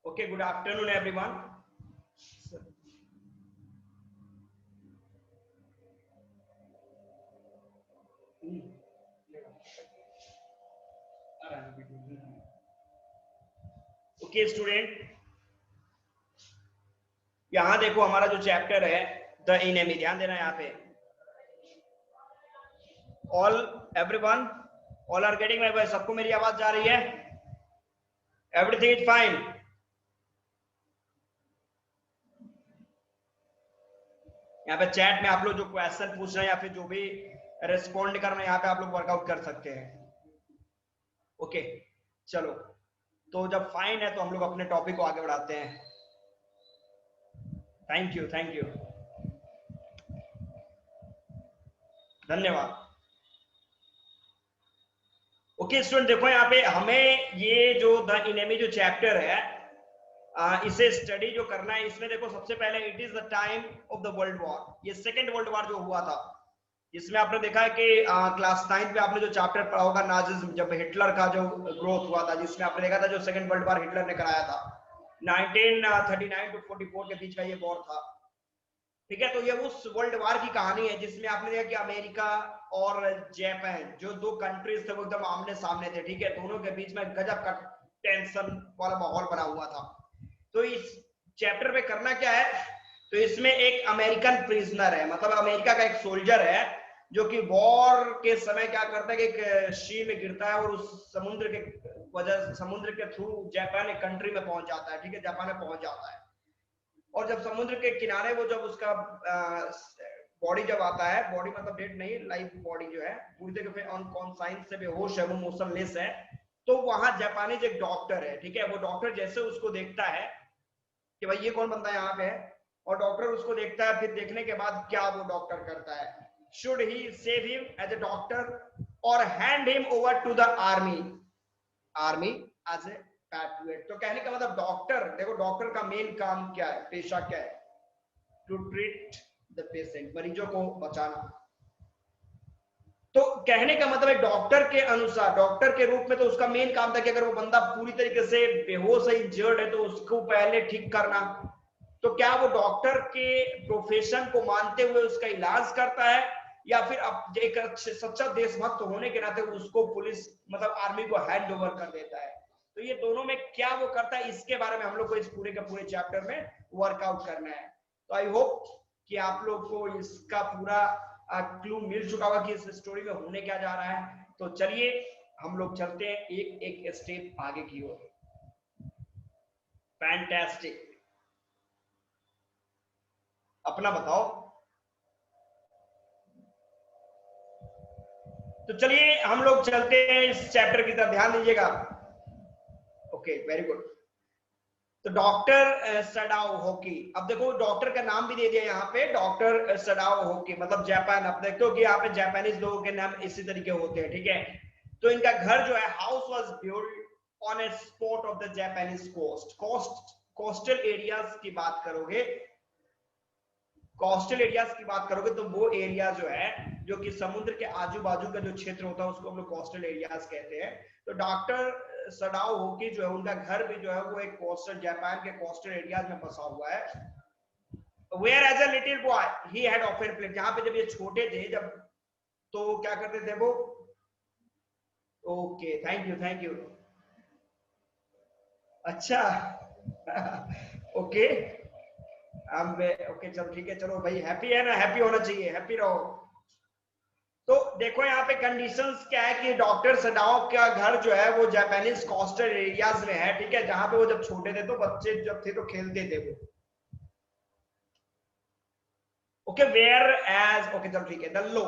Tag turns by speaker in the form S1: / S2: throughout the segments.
S1: Okay, good afternoon, everyone. Okay, student. यहां देखो हमारा जो चैप्टर है द इनेमी, ध्यान देना यहाँ पे. All everyone, all are getting my voice? सबको मेरी आवाज जा रही है? Everything is fine? यहाँ पे चैट में आप लोग जो क्वेश्चन पूछ रहे हैं या फिर जो भी रिस्पॉन्ड करना है यहाँ पे आप लोग वर्कआउट कर सकते हैं. ओके, चलो. तो जब फाइन है तो हम लोग अपने टॉपिक को आगे बढ़ाते हैं. थैंक यू, थैंक यू, धन्यवाद. ओके स्टूडेंट, देखो यहाँ पे हमें ये जो द इनेमी जो चैप्टर है इसे स्टडी जो करना है. इसमें देखो सबसे पहले it is the time of the world war. ये सेकेंड वर्ल्ड वॉर जो हुआ था, इसमें आपने देखा है कि क्लास 9 में आपने जो चैप्टर पढ़ा होगा नाजिज्म, जब हिटलर का जो ग्रोथ हुआ था, जिसमें आपने देखा था जो सेकेंड वर्ल्ड वॉर हिटलर ने कराया था 1939 टू 44 के बीच का ये वॉर था. ठीक है, तो ये उस वर्ल्ड वॉर की कहानी है जिसमें आपने देखा कि अमेरिका और जापान जो दो कंट्रीज थे वो एकदम आमने सामने थे. ठीक है, दोनों के बीच में गजब का टेंशन वाला माहौल बना हुआ था. तो इस चैप्टर में करना क्या है, तो इसमें एक अमेरिकन प्रिजनर है, मतलब अमेरिका का एक सोल्जर है जो कि वॉर के समय क्या करता है कि एक सी में गिरता है और उस समुद्र के वजह समुद्र के थ्रू जापान एक कंट्री में पहुंच जाता है. ठीक है, जापान में पहुंच जाता है और जब समुद्र के किनारे वो जब उसका बॉडी जब आता है, बॉडी मतलब डेड नहीं, लाइव बॉडी जो है पूरी तरह से अनकॉन्साइंस से बेहोश है, वो मोशनलेस है. तो वहां जापानीज एक डॉक्टर है. ठीक है, वो डॉक्टर जैसे उसको देखता है कि भाई ये कौन बंदा यहाँ पे है, और डॉक्टर उसको देखता है, फिर देखने के बाद क्या वो डॉक्टर करता है, should he save him as a doctor और hand him over to the army as a patriot. तो कहने का मतलब डॉक्टर, देखो डॉक्टर का मेन काम क्या है, पेशा क्या है, टू ट्रीट द पेशेंट, मरीजों को बचाना. तो कहने का मतलब है डॉक्टर के अनुसार, डॉक्टर के रूप में तो उसका मेन काम था कि अगर वो बंदा पूरी तरीके से बेहोश है, इंजर्ड है, तो उसको पहले ठीक करना. तो क्या वो डॉक्टर के प्रोफेशन को मानते हुए उसका इलाज करता है, या फिर अब एक सच्चा देशभक्त होने के नाते उसको पुलिस मतलब आर्मी को हैंड ओवर कर देता है. तो ये दोनों में क्या वो करता है, इसके बारे में हम लोग को इस पूरे के पूरे चैप्टर में वर्कआउट करना है. तो आई होप कि आप लोग को इसका पूरा क्लू मिल चुका होगा कि इस स्टोरी में होने क्या जा रहा है. तो चलिए हम लोग चलते हैं एक एक स्टेप आगे की ओर. फैंटास्टिक, अपना बताओ. तो चलिए हम लोग चलते हैं इस चैप्टर की तरफ, ध्यान दीजिएगा. Okay, very good. तो डॉक्टर सडाओ होकी, अब देखो डॉक्टर का नाम भी दे दिया यहाँ पे, डॉक्टर सडाओ होकी मतलब जापान. अब देखते हो कि यहाँ पे जापानीज लोगों के नाम इसी तरीके होते हैं. ठीक है, तो इनका घर जो है, house was built on A spot of the Japanese coastal areas की बात करोगे, कोस्टल एरियाज की बात करोगे तो वो एरिया जो है जो कि समुद्र के आजू बाजू का जो क्षेत्र होता है उसको हम लोग कोस्टल एरियाज कहते हैं. तो डॉक्टर सडाओ होकी जो है उनका घर भी जो है वो एक कोस्टल, जापान के कोस्टल एरियाज में बसा हुआ है. Where as a little boy he had often played, जहां पे जब ये छोटे थे जब, तो क्या करते थे वो. Okay, thank you, thank you. अच्छा ओके, ओके चलो ठीक है, चलो भाई हैप्पी है ना, हैप्पी होना चाहिए, हैप्पी रहो. तो देखो यहाँ पे कंडीशंस क्या है कि डॉक्टर सडाओ का घर जो है वो जापानीज कोस्टल एरियाज में है. ठीक है, जहां पे वो जब छोटे थे तो बच्चे जब थे तो खेलते थे वो. ओके, वेयर एज, ओके चलो ठीक है, the low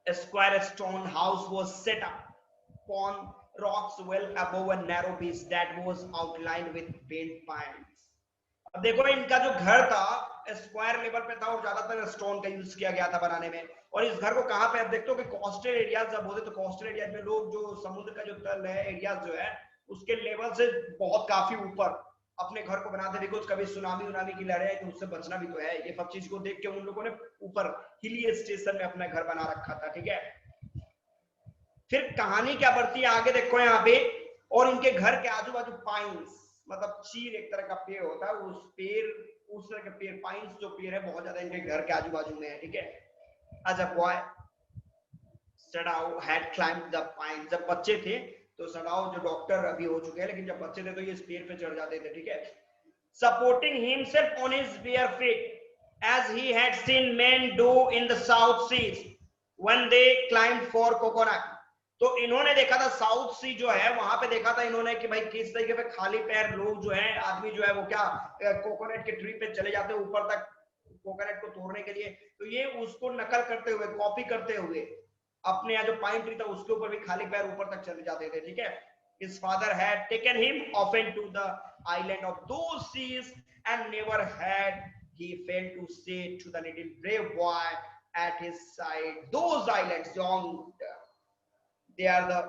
S1: square stone house was set up on rocks well above a narrow beach that was outlined with paint pines. अब देखो इनका जो घर था स्क्वायर लेवल पे था और ज्यादातर स्टोन का यूज किया गया था बनाने में. और इस घर को कहां पे, अब देखते हो कि कोस्टल एरियाज जब होते तो कोस्टल एरियाज में लोग जो समुद्र का जो तल है एरियाज जो है उसके लेवल से बहुत काफी ऊपर अपने घर को बनाते, बिकॉज कभी सुनामी उनामी की लहरें तो उससे बचना भी तो है. ये सब चीज को देख के उन लोगों ने ऊपर हिली स्टेशन में अपना घर बना रखा था. ठीक है, फिर कहानी क्या बढ़ती है आगे देखो यहाँ पे, और इनके घर के आजू बाजू पाइन्स, मतलब चीर एक तरह का पेड़ होता है, उस तरह के पेड़, पाइन्स जो पेड़ है बहुत ज्यादा इनके घर के आजू बाजू में है, ठीक है। As a boy, Sadao had climbed the pine. जब बच्चे थे तो सडाओ जो डॉक्टर अभी हो चुके हैं, लेकिन जब बच्चे थे तो ये इस पेड़ पे चढ़ जाते थे, ठीक है। Supporting himself on his bare feet, as he had seen men do in the South Seas when they climbed for coconut. तो इन्होंने देखा था साउथ सी जो है वहां पे देखा था इन्होंने कि भाई किस तरीके पे खाली पैर लोग जो है, आदमी जो है वो क्या कोकोनट के ट्री पे चले जाते हैं ऊपर तक कोकोनट को तोड़ने के लिए। तो ये उसको नकल करते हुए, कॉपी करते हुए अपने यहाँ जो पाइन ट्री था उसके ऊपर भी खाली पैर ऊपर तक चले जाते थे, ठीक है। His father had taken him often to the island of those seas, and never had he failed to say to the little brave boy at his side, those islands, John, they are the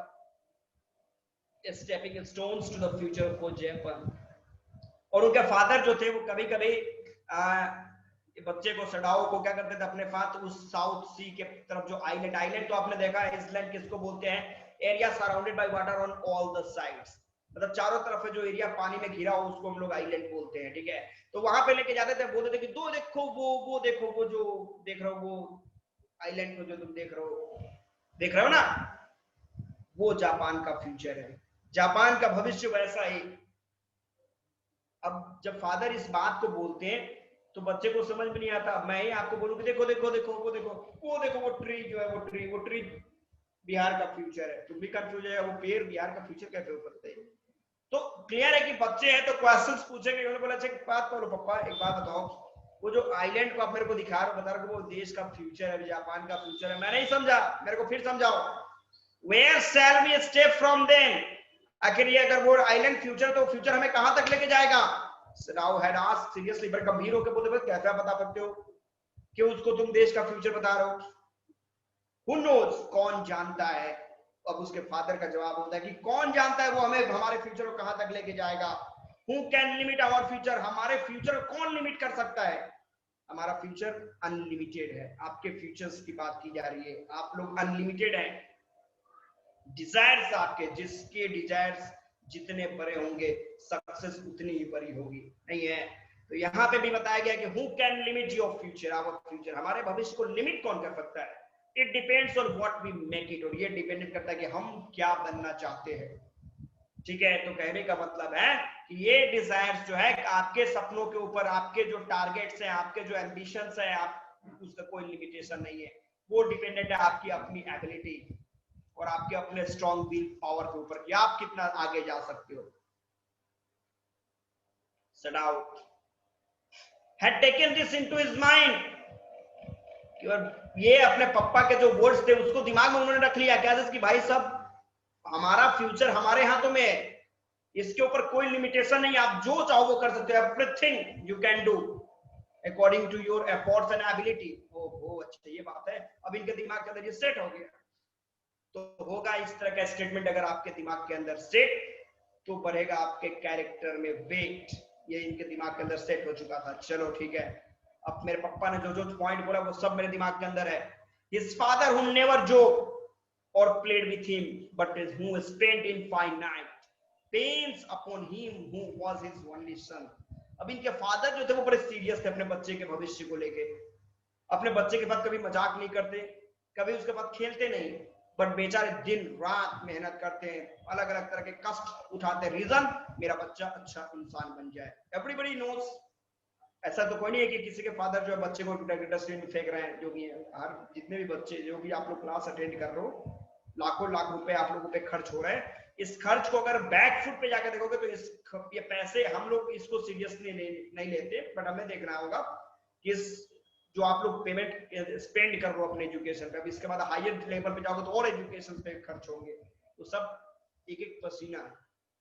S1: stepping stones to the future for Japan. और उनके father जो थे वो कभी कभी बच्चे को, Sadao को क्या करते थे अपने साथ उस साउथ सी के तरफ, जो आइलैंड, आइलैंड तो आपने देखा है, आइलैंड किसको बोलते हैं, area surrounded by water on all the sides, मतलब चारों तरफ जो एरिया पानी में घिरा हो उसको हम लोग आइलैंड बोलते हैं, ठीक है। तो वहां पे लेके जाते थे, बोलते थे कि दो देखो वो देखो, वो जो देख रहे हो वो आइलैंड को जो तुम देख रहे हो ना, वो जापान का फ्यूचर है, जापान का भविष्य वैसा ही। अब जब फादर इस बात को बोलते हैं तो बच्चे को समझ में नहीं आता, मैं ही आपको बोलूं कि देखो देखो देखो वो देखो वो देखो वो ट्री जो है, वो ट्री बिहार का फ्यूचर है, तुम भी कंफ्यूज है, वो पेड़ बिहार का फ्यूचर कैसे हो सकते हैं। तो क्लियर है कि बच्चे हैं तो क्वेश्चंस पूछेंगे। उन्होंने बोला अच्छा एक बात करो पापा, एक बात बताओ, वो जो आइलैंड को आप मेरे को दिखा रहे हो, बता रहे हो वो देश का फ्यूचर है, जापान का फ्यूचर है, मैं नहीं समझा, मेरे को फिर समझाओ। Where shall we stay from them, आखिर ये अगर वो आइलैंड फ्यूचर तो फ्यूचर हमें कहां तक लेके जाएगा। सडाओ हैड आस्क्ड सीरियसली, बड़े गंभीर होकर बोले कैसे बता सकते हो कि उसको तुम देश का फ्यूचर बता रहे हो। Who knows, कौन जानता है। अब उसके फादर का जवाब होता है कि कौन जानता है वो हमें हमारे फ्यूचर को कहां तक लेके जाएगा। Who can limit our future, हमारे फ्यूचर को कौन लिमिट कर सकता है। हमारा फ्यूचर अनलिमिटेड है, आपके फ्यूचर्स की बात की जा रही है, आप लोग अनलिमिटेड हैं। डिजायर्स आपके, जिसके डिजायर्स जितने बड़े होंगे सक्सेस उतनी ही बड़ी होगी, नहीं है। तो यहाँ पे भी बताया गया कि who can limit your future, our future, हमारे भविष्य को लिमिट कौन कर सकता है। It depends on what we make it, और ये डिपेंडेंट करता है कि हम क्या बनना चाहते हैं, ठीक है। तो कहने का मतलब है कि ये डिजायर्स जो है आपके सपनों के ऊपर, आपके जो टारगेट्स हैं, आपके जो एम्बिशंस है, आप उसका कोई लिमिटेशन नहीं है, वो डिपेंडेंट है आपकी अपनी एबिलिटी और आपके अपने स्ट्रॉन्ग विल पावर के ऊपर कि आप कितना आगे जा सकते हो। Sadao had taken this into his mind, ये अपने पापा के जो वर्ड्स थे उसको दिमाग में उन्होंने रख लिया क्या, कि भाई सब हमारा फ्यूचर हमारे हाथों में है, इसके ऊपर कोई लिमिटेशन नहीं, आप जो चाहो वो कर सकते हो, everything you can do according to your efforts and ability. ओहो अच्छा ये बात है, अब इनके दिमाग के अंदर ये सेट हो गया। तो होगा इस तरह का स्टेटमेंट अगर आपके दिमाग के अंदर सेट, तो बढ़ेगा आपके कैरेक्टर में वेट, ये इनके दिमाग के अंदर सेट हो चुका था। चलो ठीक है, अब मेरे पापा ने जो जो पॉइंट बोला वो सब मेरे दिमाग के अंदर है। His father who never joked or played with him, but who spent infinite pains upon him who was his only son. अब इनके फादर जो थे वो बड़े सीरियस थे अपने बच्चे के भविष्य को लेके, अपने बच्चे के साथ कभी मजाक नहीं करते, कभी उसके साथ खेलते नहीं, बट बेचारे दिन रात मेहनत करते हैं, अलग अलग तरह के कष्ट उठाते हैं, रीजन मेरा बच्चा अच्छा इंसान बन जाए। एवरीबॉडी नोस, ऐसा तो कोई नहीं है कि किसी के फादर जो है बच्चे को डस्टबिन में फेंक रहे हैं, जो भी है, हर जितने भी बच्चे जो भी आप लोग क्लास अटेंड कर रहे हो, लाखों लाख रुपए आप लोगों पे खर्च हो रहे हैं, इस खर्च को अगर बैक फुट पे जाकर देखोगे तो ये पैसे हम लोग इसको सीरियसली नहीं लेते, बट हमें देखना होगा कि जो आप लोग पेमेंट स्पेंड कर रहे हो अपने एजुकेशन पे, अब इसके बाद हायर लेवल पे जाओगे तो और एजुकेशन पे खर्च होंगे, तो सब एक एक पसीना,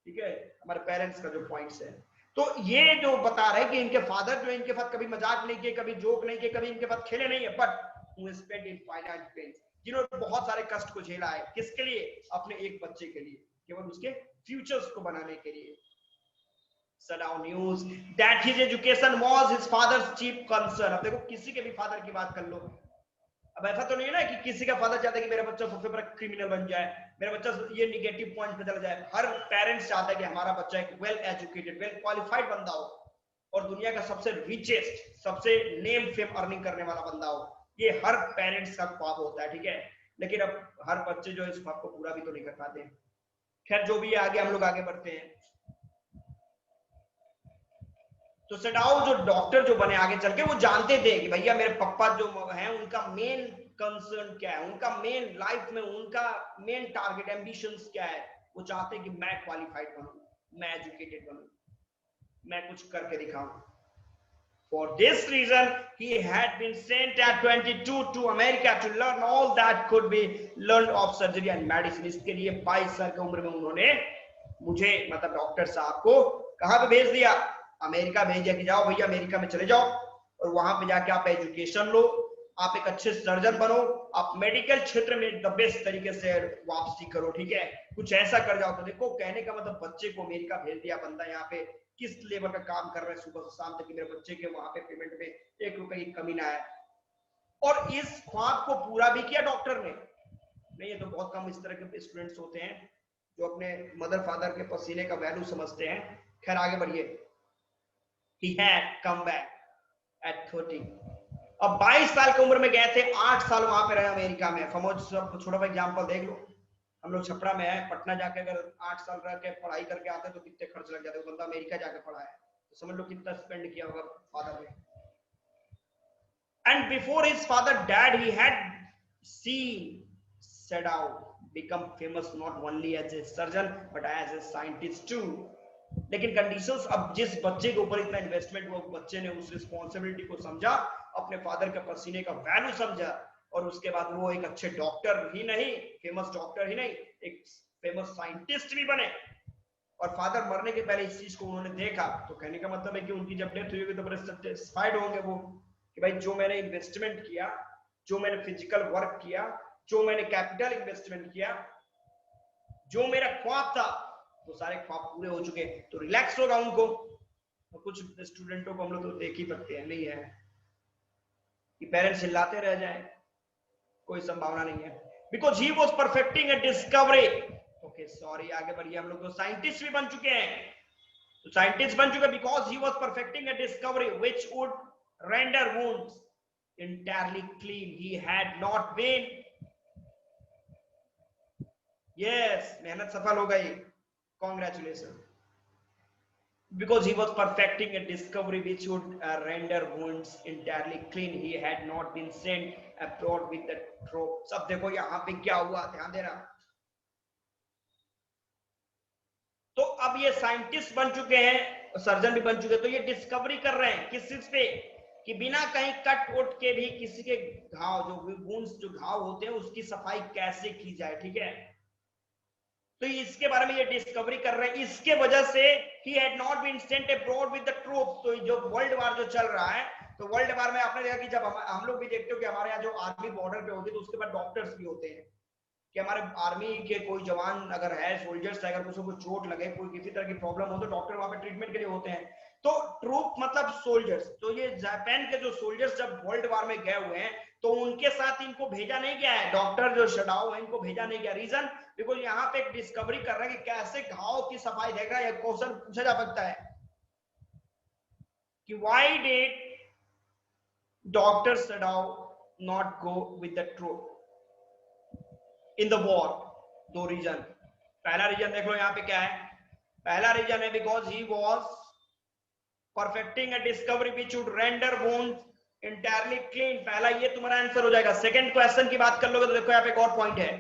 S1: ठीक है, हमारे पेरेंट्स का जो पॉइंट्स है। तो ये जो बता रहे हैं कि इनके फादर जो इनके साथ कभी मजाक नहीं किए, कभी जोक नहीं किए, कभी इनके साथ खेले नहीं है, but who spent infinite pains, जिन्होंने बहुत सारे कष्ट को झेला है, किसके लिए, अपने एक बच्चे के लिए, केवल उसके फ्यूचर्स को बनाने के लिए। Sadao news that his education was his father's chief concern। अब देखो किसी के भी फादर की बात कर लो, अब ऐसा तो नहीं है ना कि किसी का फादर चाहता है कि मेरा बच्चा सबसे बड़ा क्रिमिनल बन जाए, मेरा बच्चा ये निगेटिव पॉइंट पे चला जाए। हर पेरेंट्स चाहता है कि हमारा बच्चा एक वेल एजुकेटेड, वेल क्वालिफाइड बंदा हो और दुनिया का सबसे रिचेस्ट, सबसे नेम फेम अर्निंग करने वाला बंदा हो। ये हर पेरेंट्स का ख्वाब होता है, ठीक है। लेकिन अब हर बच्चे जो है इस ख्वाब को पूरा भी तो नहीं कर पाते। खैर जो भी है, आगे हम लोग आगे बढ़ते हैं। तो सेडाओ जो डॉक्टर जो बने आगे चल के, वो जानते थे कि भैया मेरे पापा जो हैं उनका मेन कंसर्न क्या है, उनका मेन लाइफ में उनका मेन टारगेट एम्बिशंस क्या है। वो चाहते हैं कि मैं क्वालिफाइड बनूं, मैं एजुकेटेड बनूं, मैं कुछ करके दिखाऊं। For this reason, he had been sent at 22 to America to learn all that could be learned of surgery and medicine. इसके लिए 22 साल की उम्र में उन्होंने मुझे मतलब डॉक्टर साहब को कहां पे भेज दिया, अमेरिका भेज दिया कि जाओ भैया अमेरिका में चले जाओ और वहां पे जाके आप एजुकेशन लो, आप एक अच्छे सर्जन बनो, आप मेडिकल क्षेत्र में द बेस्ट तरीके से वापसी करो, ठीक है, कुछ ऐसा कर जाओ। तो देखो कहने का मतलब बच्चे को अमेरिका भेज दिया, बंदा यहाँ पे किस लेवल का काम कर रहा है सुबह से शाम तक कि मेरे बच्चे के वहां पे पेमेंट में 1 रुपए की कमी ना आए। और इस ख्वाब को पूरा भी किया डॉक्टर ने। नहीं, ये तो बहुत कम इस तरह के स्टूडेंट्स होते हैं जो अपने मदर फादर के पसीने का वैल्यू समझते हैं। खैर आगे बढ़िए। He had come back at 30. अब 22 साल की उम्र में गए थे, 8 साल वहां पे रहे अमेरिका में। छोटा सा एग्जांपल देख लो, हम लोग छपरा में है, पटना जाके अगर 8 साल रह के पढ़ाई करके आते तो कितने खर्च लग जाते। बंदा अमेरिका जाके पढ़ा है तो समझ लो कितना स्पेंड किया होगा फादर ने। And before his father died, he had seen Sadao become famous not only as a surgeon but as a scientist too. लेकिन कंडीशंस, अब जिस बच्चे के ऊपर इतना इन्वेस्टमेंट हुआ, बच्चे ने उस रिस्पॉन्सिबिलिटी को समझा, अपने फादर के पसीने का वैल्यू समझा और उसके बाद वो एक अच्छे डॉक्टर ही नहीं, फेमस डॉक्टर ही नहीं, एक फेमस साइंटिस्ट भी बने। और फादर मरने के पहले इस चीज को उन्होंने देखा। तो कहने का मतलब है कि उनकी जब डेथ हुई होगी तो बड़े सेटिस्फाइड होंगे वो कि भाई जो मैंने इन्वेस्टमेंट किया, जो मैंने फिजिकल वर्क किया, जो मैंने कैपिटल इन्वेस्टमेंट किया, जो मेरा ख्वाब था, वो सारे ख्वाब पूरे हो चुके। तो रिलैक्स होगा उनको। और कुछ स्टूडेंटों को हम लोग तो देख ही सकते हैं, नहीं है कि पेरेंट्स चिल्लाते रह जाए, कोई संभावना नहीं है। Because he was perfecting A discovery. Okay sorry, आगे बढ़िए। हम लोग तो साइंटिस्ट भी बन चुके हैं, तो साइंटिस्ट बन चुके because he was perfecting A discovery which would render wounds entirely clean. He had not been, yes, मेहनत सफल हो गई, congratulations, because he was perfecting a discovery which would render wounds entirely clean. He had not been sent abroad with the trope. सब देखो यहाँ पे क्या हुआ, ध्यान देना। तो अब ये साइंटिस्ट बन चुके हैं, सर्जन भी बन चुके हैं, तो ये डिस्कवरी कर रहे हैं किस चीज पे कि बिना कहीं कट उट के भी किसी के घाव, जो वुंड्स, जो घाव होते हैं, उसकी सफाई कैसे की जाए, ठीक है। तो इसके बारे में ये डिस्कवरी कर रहे हैं। इसके वजह से he had not been sent abroad with the troops. तो जो वर्ल्ड वार जो चल रहा है, तो वर्ल्ड वार में आपने देखा कि जब हम लोग भी देखते हो कि हमारे यहाँ जो आर्मी बॉर्डर पे होती है तो उसके बाद डॉक्टर्स भी होते हैं कि हमारे आर्मी के कोई जवान अगर है, सोल्जर्स अगर उसको कोई चोट लगे, कोई किसी तरह की प्रॉब्लम हो, तो डॉक्टर वहां पे ट्रीटमेंट के लिए होते हैं। तो ट्रूप मतलब सोल्जर्स। तो ये जापान के जो सोल्जर्स जब वर्ल्ड वार में गए हुए हैं तो उनके साथ इनको भेजा नहीं गया है, डॉक्टर जो सडाओ है इनको भेजा नहीं गया। रीजन बिकॉज यहाँ पे एक डिस्कवरी कर रहे हैं कि कैसे घाव की सफाई देख रहा है। क्वेश्चन पूछा जा सकता है कि why did doctor Sadao not go with the troop in the war. दो रीजन। पहला रीजन देख लो यहाँ पे क्या है। पहला रीजन है because he was perfecting a discovery which would render wounds entirely clean. पहला ये तुम्हारा आंसर हो जाएगा। सेकंड क्वेश्चन की बात कर लोगे तो देखो यहाँ पे एक और पॉइंट है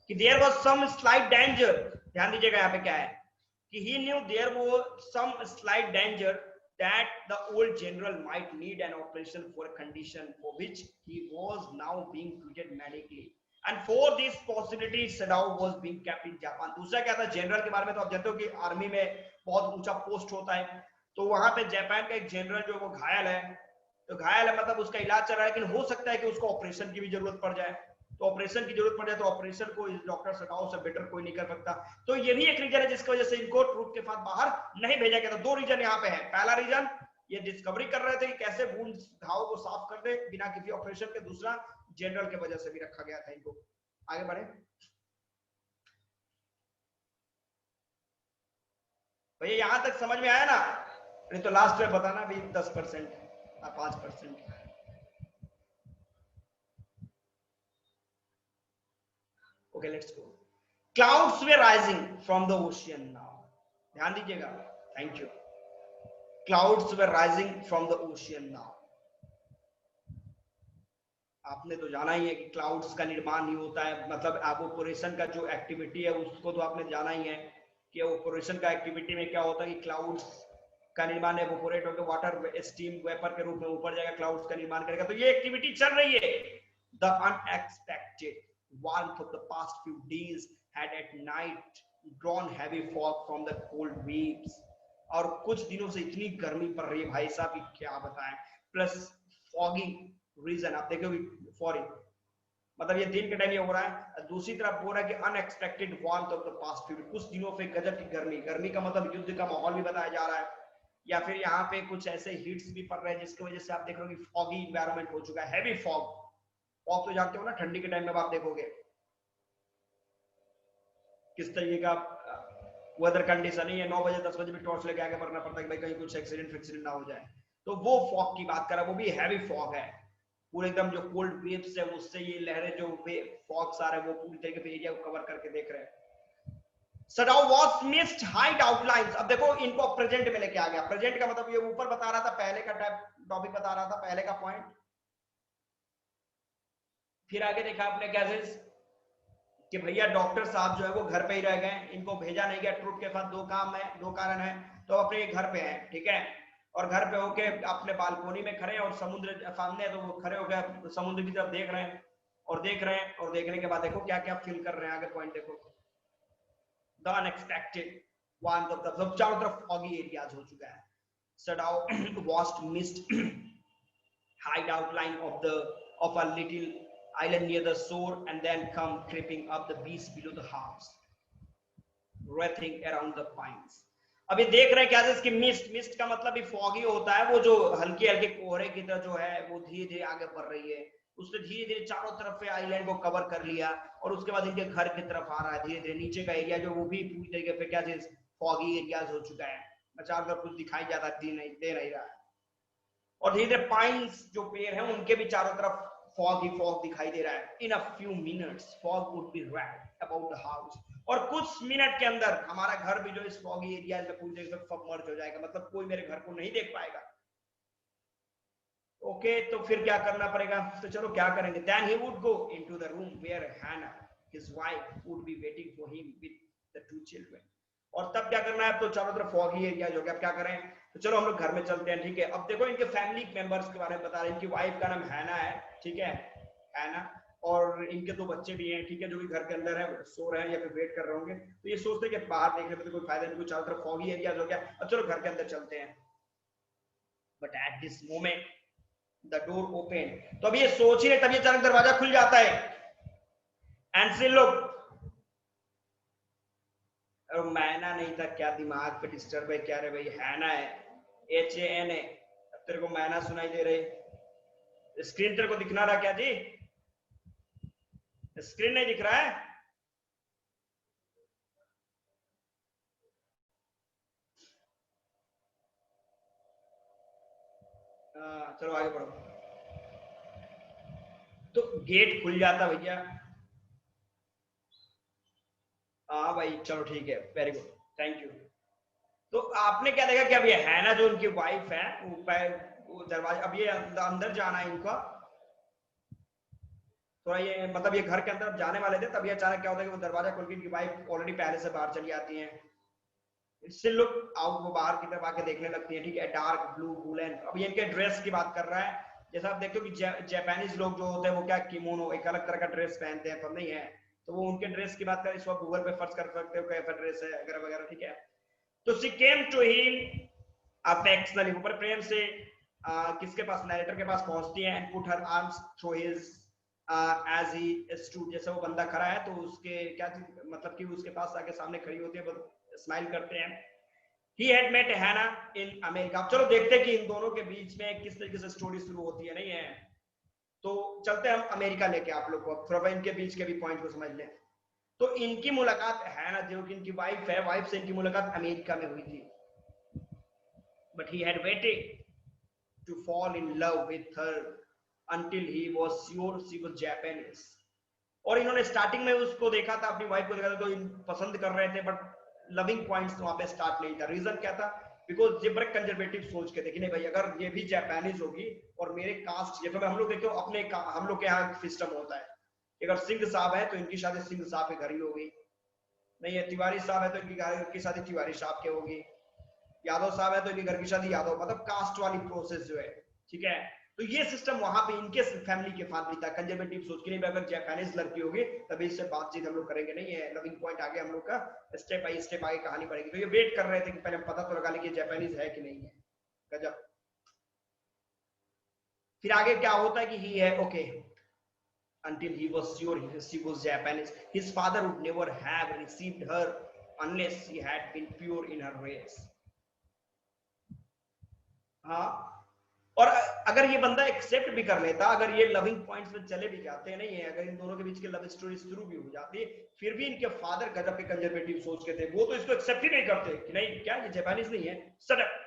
S1: कि there was some slight danger. ध्यान दीजिएगा यहाँ पे क्या है कि he knew there was some slight danger that the old general might need an operation for a condition for which he was now being treated medically, and for this possibility Sadao was being kept in Japan. दूसरा क्या था, general के बारे में तो आप जानते हो कि आर्मी में बहुत ऊंचा पोस्ट होता है, तो वहां पे जापान का एक जनरल जो वो घायल है, तो घायल है मतलब उसका इलाज चल रहा है, लेकिन हो सकता है कि उसको ऑपरेशन की भी जरूरत पड़ जाए। तो ऑपरेशन की जरूरत पड़ जाए तो ऑपरेशन को इस डॉक्टर सडाओ से बेटर कोई नहीं कर सकता। तो ये भी एक रीजन है जिसकी वजह से इनको ट्रूप के साथ बाहर नहीं भेजा गया था। दो रीजन यहाँ पे है। पहला रीजन ये डिस्कवरी कर रहे थे कि कैसे वुंड घाव को साफ कर दे बिना किसी ऑपरेशन के। दूसरा जनरल के वजह से भी रखा गया था इनको। आगे बढ़े भैया, यहां तक समझ में आया ना? नहीं तो लास्ट में बताना भी 10% 5%। Okay let's go. Clouds way rising from the ocean now, ध्यान दीजिएगा, thank you. Clouds way rising from the ocean now. आपने तो जाना ही है कि क्लाउड्स का निर्माण नहीं होता है, मतलब एवोपोरेशन का जो एक्टिविटी है उसको तो आपने जाना ही है कि एवोपोरेशन का एक्टिविटी में क्या होता है कि क्लाउड्स का निर्माण एवोपोरेट होकर वाटर स्टीम वेपर के रूप में ऊपर जाएगा, क्लाउड्स का निर्माण करेगा। तो ये एक्टिविटी चल रही है। The unexpected warmth of the past few days had at night drawn heavy fog from the cold waves। और कुछ दिनों से इतनी गर्मी पड़ रही है भाई साहब कि क्या बताएं, प्लस फॉगी रीजन आप देखोगे फॉरी, मतलब ये दिन के टाइम ये हो रहा है। दूसरी तरफ हो रहा है कि unexpected warmth of the past few, कुछ दिनों से गजब की गर्मी, गर्मी का मतलब युद्ध का माहौल भी बताया जा रहा है, या फिर यहाँ पे कुछ ऐसे हीट्स भी पड़ रहे हैं जिसकी वजह से आप देख रहे हो कि फॉगी इन्वायरमेंट हो चुका है, हैवी फॉग। फॉग तो जानते हो ना, ठंडी के टाइम में आप देखोगे किस तरीके का वेदर कंडीशन है। 9 बजे 10 बजे भी टॉर्च लेके आगे बढ़ना पड़ता है कि भाई कहीं कुछ एक्सीडेंट ना हो जाए। तो वो फॉग की बात करा, वो भी हैवी फॉग है, पूरे एकदम जो कोल्ड वेव्स है उससे ये लहरें जो फॉग्स आ रहे हैं वो पूरी तरीके से एरिया को कवर करके देख रहे हैं। सडाउ वॉज मिस्ड हाइड आउटलाइंस। अब देखो इनको प्रेजेंट में लेके आ गया। प्रेजेंट का मतलब ये ऊपर बता रहा था, पहले का टॉपिक बता रहा था, पहले का पॉइंट। फिर आगे देखा आपने कैसे कि भैया डॉक्टर साहब जो है वो घर पे ही रह गए, इनको भेजा नहीं गया ट्रुथ के साथ। दो काम है, दो कारण है, तो अपने घर पे हैं, ठीक है, और घर पे होके अपने बालकोनी में खड़े हैं और समुद्र सामने है, तो वो खड़े होकर समुद्र की तरफ देख रहे हैं और देख रहे हैं, और देखने के बाद देखो क्या क्या फील कर रहे हैं। आगे पॉइंट देखो, the unexpected warmth of the, चारों तरफ फॉगी एरियाज हो चुका है। Sadao vast mist hide outline of a little island near the shore and then come creeping up the beach below the house, wraithing around the pines। अभी देख रहे हैं क्या इसकी मिस्ट, मिस्ट का मतलब भी फॉगी होता है, वो जो हल्के हल्के कोहरे की तरह जो है वो धीरे धीरे आगे बढ़ रही है, उसने धीरे धीरे चारों तरफ से आइलैंड को कवर कर लिया, और उसके बाद इनके घर की तरफ आ रहा है धीरे धीरे। नीचे का एरिया जो वो भी पूरी तरीके से क्या चीज फॉगी एरियाज हो चुका है, चारों तरफ कुछ दिखाई ज्यादा दे नहीं रहा है। और धीरे धीरे पाइन्स जो पेड़ हैं उनके भी चारों तरफ फॉग ही फॉग दिखाई दे रहा है। In a few minutes fog would be wrapped about the house. और कुछ मिनट के अंदर हमारा घर भी जो इस फॉगी एरिया में पूरी तरह से सबमर्ज हो जाएगा, मतलब कोई मेरे घर को नहीं देख पाएगा। ओके तो फिर क्या करना पड़ेगा, तो चलो क्या करेंगे। Then he would go into the room where Hannah his wife would be waiting for him with the 2 children. और तब क्या करना है, तो चारों तरफ फॉगी एरिया हो गया, अब क्या करें, तो चलो हम लोग घर में चलते हैं, ठीक है। अब देखो इनके फैमिली मेंबर्स के बारे में बता रहे हैं। इनकी वाइफ का नाम हैना है, ठीक है, हैना, और इनके 2 बच्चे भी हैं, ठीक है, जो कि घर के अंदर है, सो रहे हैं या फिर वेट कर रहे होंगे। तो ये सोचते हैं कि बाहर देखने में तो कोई फायदा नहीं, चारों तरफ फॉगी एरिया हो गया, अब चलो घर के अंदर चलते हैं। But at this moment the door open. तो अब ये सोच ही रहे, तब ये अचानक दरवाजा खुल जाता है एंड से लोग, मैना नहीं था क्या, दिमाग पे डिस्टर्ब है क्या रे भाई, हैना है, HAN है, तेरे को मैना सुनाई दे रही, स्क्रीन तेरे को दिखना रहा क्या जी, स्क्रीन नहीं दिख रहा है? चलो आगे बढ़ो। तो गेट खुल जाता भैया, हाँ भाई चलो ठीक है, वेरी गुड, थैंक यू। तो आपने क्या देखा कि अब ये है ना जो उनकी वाइफ है वो दरवाजा, अब ये अंदर जाना है इनका, थोड़ा ये मतलब ये घर के अंदर जाने वाले थे, तब ये अचानक क्या होता है कि वो दरवाजा खोल के इनकी वाइफ ऑलरेडी पहले से बाहर चली आती है। इससे लुक आउट, वो बाहर की तरफ आके देखने लगती है, ठीक है, डार्क ब्लू वुलन। अब ये इनके ड्रेस की बात कर रहा है, जैसा आप देखते हो कि जापानीज लोग जो होते हैं वो क्या किमोनो एक अलग तरह का ड्रेस पहनते हैं, पर नहीं है, तो वो उनके ड्रेस की बात करें इस वक्त गूगल पे सर्च कर सकते हो कैसा ड्रेस है वगैरह वगैरह, ठीक है। तो शी केम टू हिम अफेक्शनली, ऊपर प्रेम से किसके पास, नरेटर के पास पहुंचती है, and put her arms through his as he stood, जैसे वो बंदा खड़ा है तो उसके क्या मतलब कि उसके पास आके सामने खड़ी होती है, स्माइल करते हैं। He had met Hannah in America. अब चलो देखते हैं कि इन दोनों के बीच में किस तरीके से स्टोरी शुरू होती है, नहीं है? तो चलते हैं हम अमेरिका लेके आप लोग को, थोड़ा इनके बीच के भी पॉइंट को समझ लें। तो इनकी मुलाकात हैना जो कि इनकी वाइफ है, वाइफ से इनकी मुलाकात अमेरिका में हुई थी। But he had waited to fall in love with her until he was sure she was Japanese. और इन्होंने स्टार्टिंग में उसको देखा था, अपनी वाइफ को देखा था, तो पसंद कर रहे थे, बट लविंग पॉइंट्स वहां पे स्टार्ट नहीं था। रीजन क्या था? बिकॉज ये बड़े कंजर्वेटिव सोच के थे कि नहीं भाई, अगर ये भी जापानीज होगी और मेरे कास्ट, ये तो हम लोग देखो अपने हम लोग के यहाँ सिस्टम होता है, अगर सिंह साहब है तो इनकी शादी सिंह साहब के घर ही होगी, नहीं है तिवारी साहब है तो इनकी घर की शादी तिवारी साहब के होगी, यादव साहब है तो इनके घर की शादी यादव, मतलब कास्ट वाली प्रोसेस जो है, ठीक है। तो ये सिस्टम वहां पे इनके फैमिली के फैमिली था, कंजर्वेटिव सोच के नहीं, अगर जापानीज लड़की होगी तभी इससे बातचीत हम लोग करेंगे, नहीं है। लविंग पॉइंट आगे हम लोग का स्टेप बाय स्टेप आगे कहानी बढ़ेगी। तो ये वेट कर रहे थे कि पहले पता तो लगा ले कि जापानीज है कि नहीं है। गजब। फिर आगे क्या होता है कि ही है okay, until he was sure she was Japanese. His father would never have received her unless she had been pure in her race. हाँ, और अगर ये बंदा एक्सेप्ट भी कर लेता, अगर ये लविंग पॉइंट्स में चले भी जाते हैं, नहीं है, अगर इन दोनों के बीच की लव स्टोरी शुरू भी हो जाती, फिर भी इनके फादर गजब के कंजर्वेटिव सोच के थे, वो तो इसको एक्सेप्ट ही नहीं करते कि नहीं क्या ये जापानीज नहीं है, सडक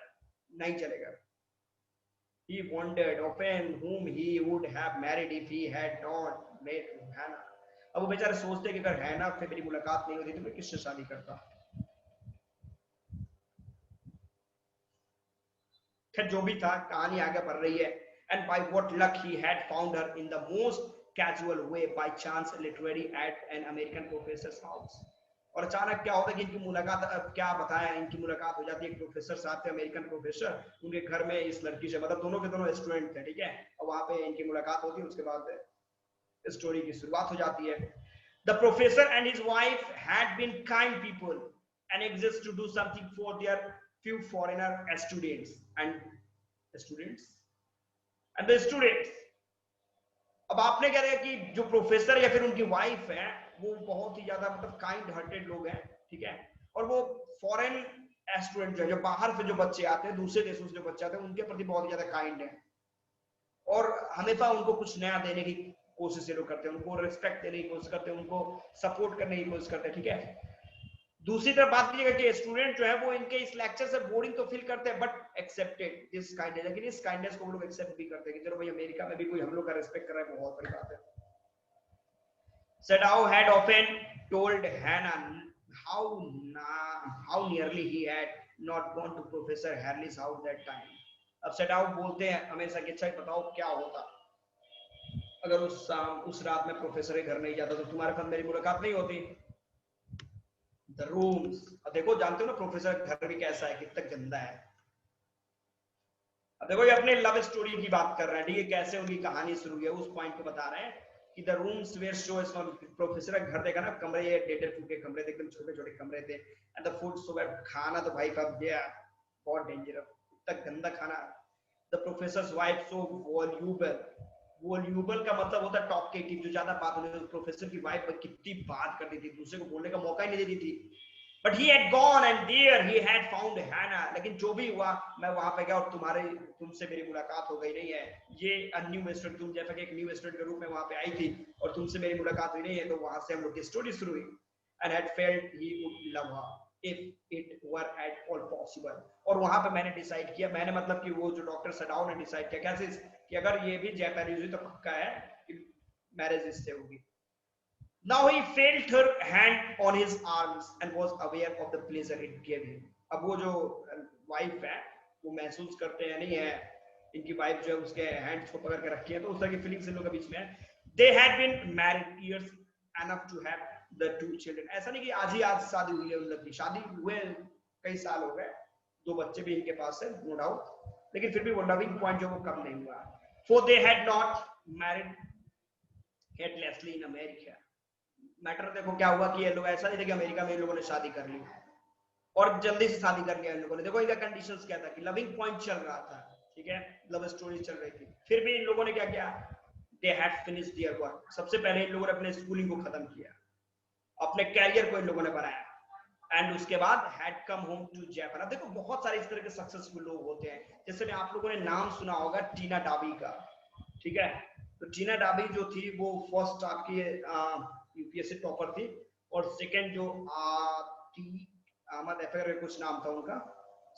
S1: नहीं चलेगा। He wondered often whom he would have married if he had not met Hannah. अब वो बेचारे सोचते कि अगर हैना से मेरी मुलाकात नहीं होती तो मैं किससे शादी करता। खैर जो भी था, कहानी आगे बढ़ रही है। And by what luck he had found her in the most casual way by chance literally at an American professor's house. और अचानक क्या होता है कि इनकी मुलाकात, अब क्या बताया, इनकी मुलाकात हो जाती है एक प्रोफेसर साथ थे, अमेरिकन प्रोफेसर, उनके घर में इस लड़की से, मतलब दोनों के दोनों स्टूडेंट थे, ठीक है, और वहां पे इनकी मुलाकात होती है, उसके बाद स्टोरी की शुरुआत हो जाती है। The professor and his wife had been kind people and exist to do something for their few foreigner students and the students। अब आपने कह रहे कि जो प्रोफेसर या फिर उनकी वाइफ है वो बहुत ही ज्यादा मतलब काइंड हार्टेड लोग हैं, ठीक है, और वो फॉरेन स्टूडेंट जो बाहर से जो बच्चे आते हैं, दूसरे देशों से जो बच्चे आते हैं, उनके प्रति बहुत ही ज्यादा काइंड है और हमेशा उनको कुछ नया देने की कोशिश ये लोग करते हैं, उनको रिस्पेक्ट देने की कोशिश करते हैं, उनको सपोर्ट करने की कोशिश करते हैं, ठीक है। दूसरी तरफ बात कीजिएगा कि स्टूडेंट जो है वो इनके इस लेक्चर से बोरिंग तो फील करते हैं, बट एक्सेप्टेड दिस काइंडनेस, लेकिन इस काइंडनेस को वो लोग एक्सेप्ट भी करते हैं कि चलो भाई अमेरिका में भी कोई हम लोग का रिस्पेक्ट कर रहा है, बहुत बड़ी बात है। Sadao had often told Hannah how nearly he had not gone to Professor Harley's house that time. अब सडाउ बोलते हैं हमेशा कि अच्छा बताओ क्या होता अगर उस रात में प्रोफेसर के घर नहीं जाता तो तुम्हारे साथ मेरी मुलाकात नहीं होती। द रूम्स, अब देखो जानते हो ना प्रोफेसर घर भी कैसा है, कितना गंदा है। अब देखो ये अपने लव स्टोरी की बात कर रहे हैं, ठीक है, कैसे उनकी कहानी शुरू हुई है उस पॉइंट को बता रहे हैं कि the rooms where show is not, professor का घर देखा ना, कमरे ये डेटेड फूड के कमरे थे, एकदम छोटे छोटे कमरे थे, and the food so bad, खाना तो भाई साहब ये बहुत डेंजरस, इतना गंदा खाना। The professors wife so voluble का मतलब होता है टॉकेटिव, जो ज्यादा बात होती है। प्रोफेसर की वाइफ कितनी बात करती थी, दूसरे को बोलने का मौका ही नहीं देती थी। But he had gone and there he had found Hannah। लेकिन जो भी हुआ मैं वहां पे गया और तुमसे मेरी मुलाकात हो गई, नहीं है, ये न्यू स्टूडेंट, तुम जैसा कि एक न्यू स्टूडेंट के रूप में वहां पे आई थी और तुमसे मेरी मुलाकात हुई, नहीं है, तो वहां से हम लोग की स्टोरी शुरू हुई। And had felt he would love her if it were at all possible। और वहां पे मैंने डिसाइड किया, मैंने मतलब कि वो जो डॉक्टर सडाओ ने डिसाइड किया कैसे कि अगर ये भी जापानीज हुई तो पक्का है कि मैरिज इससे होगी। Now he felt her hand on his arms and was aware of the pleasure it gave him। अब वो जो वाइफ है वो महसूस करते हैं, नहीं है, इनकी वाइफ जो है उसके हैंड्स को पकड़ के रखी है, तो उस तरह की फीलिंग्स इन लोगों के बीच में है। They had been married years enough to have the 2 children। ऐसा नहीं कि आज शादी हुई है उन लोग की, शादी हुए कई साल हो गए, 2 बच्चे भी इनके पास है नो डाउट, लेकिन फिर भी वो लविंग पॉइंट जो वो कम नहीं हुआ। For they had not married heedlessly in America। Matter देखो क्या हुआ कि ये लोग ऐसा नहीं थे कि अमेरिका में इन लोगों ने शादी कर ली और जल्दी से शादी कर लिया इन लोगों ने। देखो इनका कंडीशंस क्या था कि लविंग पॉइंट चल रहा था, ठीक है, लव स्टोरी चल रही थी, फिर भी इन लोगों ने क्या किया, they had finished their work. सबसे पहले इन लोगों ने अपने स्कूलिंग को खत्म किया, अपने कैरियर को इन लोगों ने बनाया, एंड उसके बाद had come home to Japan. अब देखो बहुत सारे इस तरह के सक्सेसफुल लोग होते हैं, जैसे में आप लोगों ने नाम सुना होगा टीना डाबी का, ठीक है। तो टीना डाबी जो थी वो फर्स्ट आपकी यूपीएससी टॉपर थी, और सेकंड जो अहमद एफर कुछ नाम था उनका,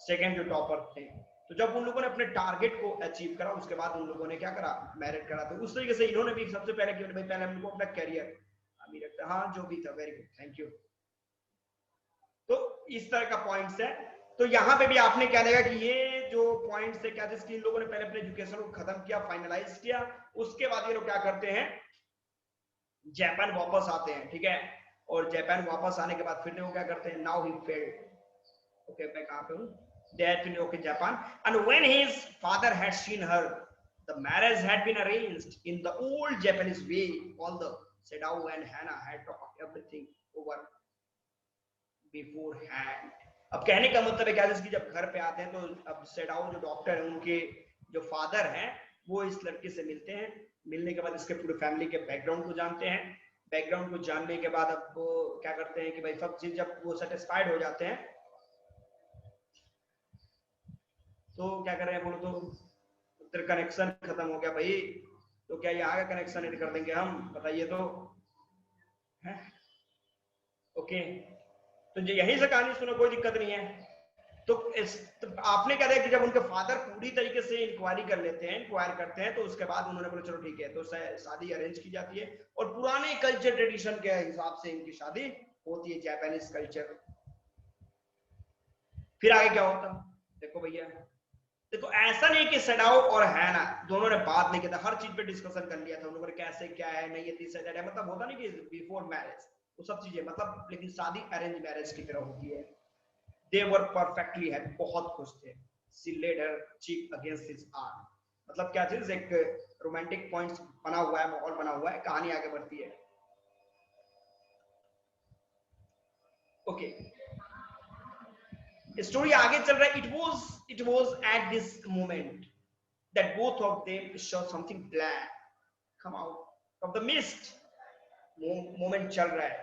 S1: सेकंड जो टॉपर थे। तो जब उन लोगों ने अपने टारगेट को अचीव करा, उसके बाद उन लोगों ने क्या करा, मैरिट करा। तो उस तरीके से इन्होंने भी सबसे पहले किया, भाई पहले हमको अपना करियर अभी रखता, हाँ जो भी था, वेरी गुड, थैंक यू। तो इस तरह का पॉइंट्स है। तो यहाँ पे भी आपने क्या देखा कि ये जो पॉइंट्स है क्या, जिसकी इन लोगों ने पहले अपने एजुकेशन को खत्म किया, फाइनलाइज किया, उसके बाद ये लोग क्या करते हैं, जापान वापस आते हैं, ठीक है। और जापान वापस आने के बाद फिर वो क्या करते हैं, नाउ ही फेल्ड, ओके मैं कहां पे हूं, that in okay Japan, and when his father had seen her, the marriage had been arranged in the old Japanese way. All the Sedao and Hannah had talked everything over beforehand. अब कहने का मतलब है क्या, जैसे कि जब घर पे आते हैं तो अब सेडाओ जो डॉक्टर है, उनके जो फादर हैं वो इस लड़के से मिलते हैं। मिलने के बाद इसके पूरे फैमिली के बैकग्राउंड को जानते हैं। बैकग्राउंड को जानने के बाद अब वो क्या करते हैं कि भाई सब चीज जब वो सेटिस्फाइड हो जाते हैं तो क्या कर रहे हैं, बोलो तो तेरा कनेक्शन खत्म हो गया भाई, तो क्या यहाँ का कनेक्शन ऐड कर देंगे हम, बताइए तो है? ओके, तो यहीं से कहानी सुनो, कोई दिक्कत नहीं है। तो आपने क्या देखा कि जब उनके फादर पूरी तरीके से इंक्वायरी कर लेते हैं, इंक्वायर करते हैं, तो उसके बाद उन्होंने बोला चलो ठीक है, तो शादी अरेंज की जाती है, और पुराने कल्चर ट्रेडिशन के हिसाब से इनकी शादी होती है, जापानीज कल्चर। फिर आगे क्या होता, देखो भैया, देखो ऐसा नहीं कि सेडाओ और हैना दोनों ने बात नहीं किया था, हर चीज पे डिस्कशन कर लिया था उन लोगों ने, कैसे क्या है, नहीं ये तीसरा है, मतलब होता नहीं कि बिफोर मैरिज वो सब चीजें, मतलब लेकिन शादी अरेंज मैरिज की तरह होती है। They were perfectly happy, बहुत खुश थे। She laid her cheek against his arm, मतलब क्या चीज, एक रोमांटिक पॉइंट्स बना हुआ है, माहौल बना हुआ है, कहानी आगे बढ़ती है। ओके, स्टोरी आगे चल रहा है। It was at this moment that both of them saw something black come out of the mist. Moment चल रहा है,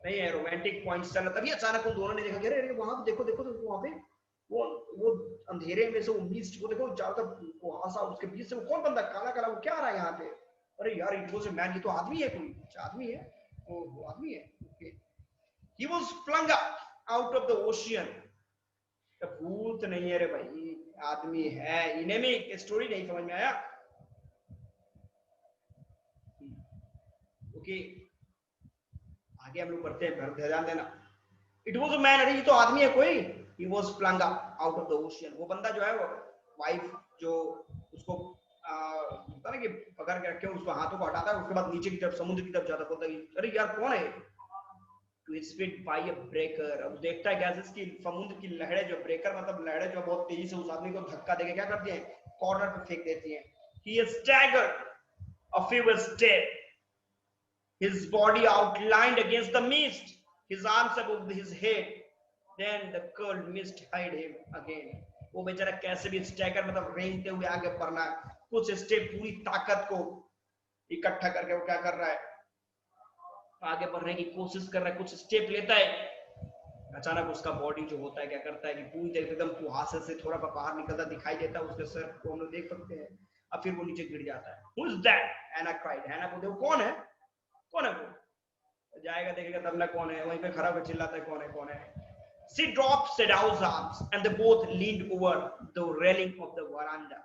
S1: नहीं है, रोमांटिक पॉइंट्स चल रहा, तभी अचानक उन दोनों ने देखा, अरे वहां पे देखो देखो, तो वहां पे वो अंधेरे में से वो मिस्ट को देखो, चारों तरफ कुहासा, उसके बीच से वो कौन बंदा काला काला, वो क्या आ रहा है यहाँ पे, अरे यार इट वाज अ मैन, ये तो आदमी है, कोई अच्छा आदमी है, वो आदमी है। Okay, he was flung out of the ocean, भूत नहीं है रे भाई, आदमी है। इन्हें में स्टोरी नहीं समझ में आया। ओके, आगे हम लोग बढ़ते हैं, ध्यान देना। इट वाज अ मैन, अरे ये तो आदमी है कोई, he was flung out of the ocean, वो बंदा जो है, वो वाइफ जो उसको होता ना कि पकड़ के रखे, उसको हाथों को हटाता है, उसके बाद नीचे की तरफ समुद्र की तरफ जाता, बोलता है अरे यार कौन है, to hit by a breaker. अब देखता है क्या, इसकी समुद्र की लहरें जो, ब्रेकर मतलब लहरें जो बहुत तेजी से उस आदमी को धक्का देके क्या करती हैं, कॉर्नर पे फेंक देती हैं। ही staggered a few steps, his body outlined against the mist, his arms above his head, then the cold mist hid him again. वो बेचारा कैसे भी स्टैगर मतलब रेंगते हुए आगे बढ़ना, कुछ स्टेप पूरी ताकत को इकट्ठा करके वो क्या कर रहा है, आगे बढ़ने की कोशिश कर रहा है, कुछ स्टेप लेता है, अचानक उसका बॉडी जो होता है क्या करता है कि पूरी तरह एकदम कुहासे से थोड़ा बाहर निकलता दिखाई देता है, उसके सर को हम लोग देख सकते हैं, अब फिर वो नीचे गिर जाता है। Who is that? Anna cried. Hannah बोलते वो कौन है, कौन है वो, जाएगा देखेगा तब ना कौन है, वहीं पे खड़ा होकर चिल्लाता है कौन है कौन है। She dropped Sedau's arms and they both leaned over the railing of the veranda.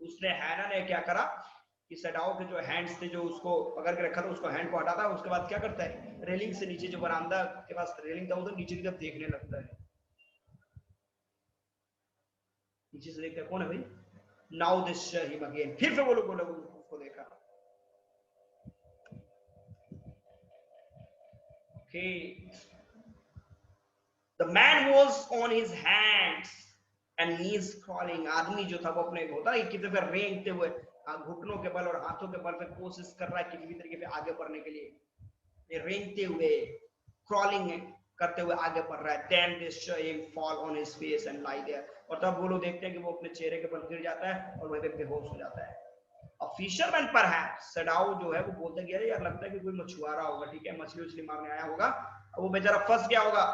S1: उसने हैना ने क्या करा कि सेडाओ के जो हैंड्स थे जो उसको पकड़ के रखा था, उसको हैंड को हटाता है, उसके बाद क्या करता है, रेलिंग से नीचे जो बरामदा के पास रेलिंग था उधर नीचे की तरफ देखने लगता है, नीचे से देखता है कौन है भाई, नाउ दिस हिम अगेन, फिर वो लोग उसको देखा। Okay. The man was on his hands and knees crawling. आदमी जो था वो अपने होता है किसी पे रेंगते हुए घुटनों के बल और हाथों के बल पे कोशिश कर रहा है किसी भी तरीके से आगे बढ़ने के लिए, ये रेंगते हुए crawling करते हुए आगे बढ़ रहा है। Then they saw him fall on his face and lie there. और तब वो लोग देखते हैं कि वो अपने चेहरे के बल गिर जाता है और वहीं पे बेहोश हो जाता है। A fisherman perhaps, सेडाओ जो है वो बोलते हैं कि यार लगता है कि कोई मछुआरा होगा, ठीक है, मछली उछली मारने आया होगा, वो बेचारा फंस गया होगा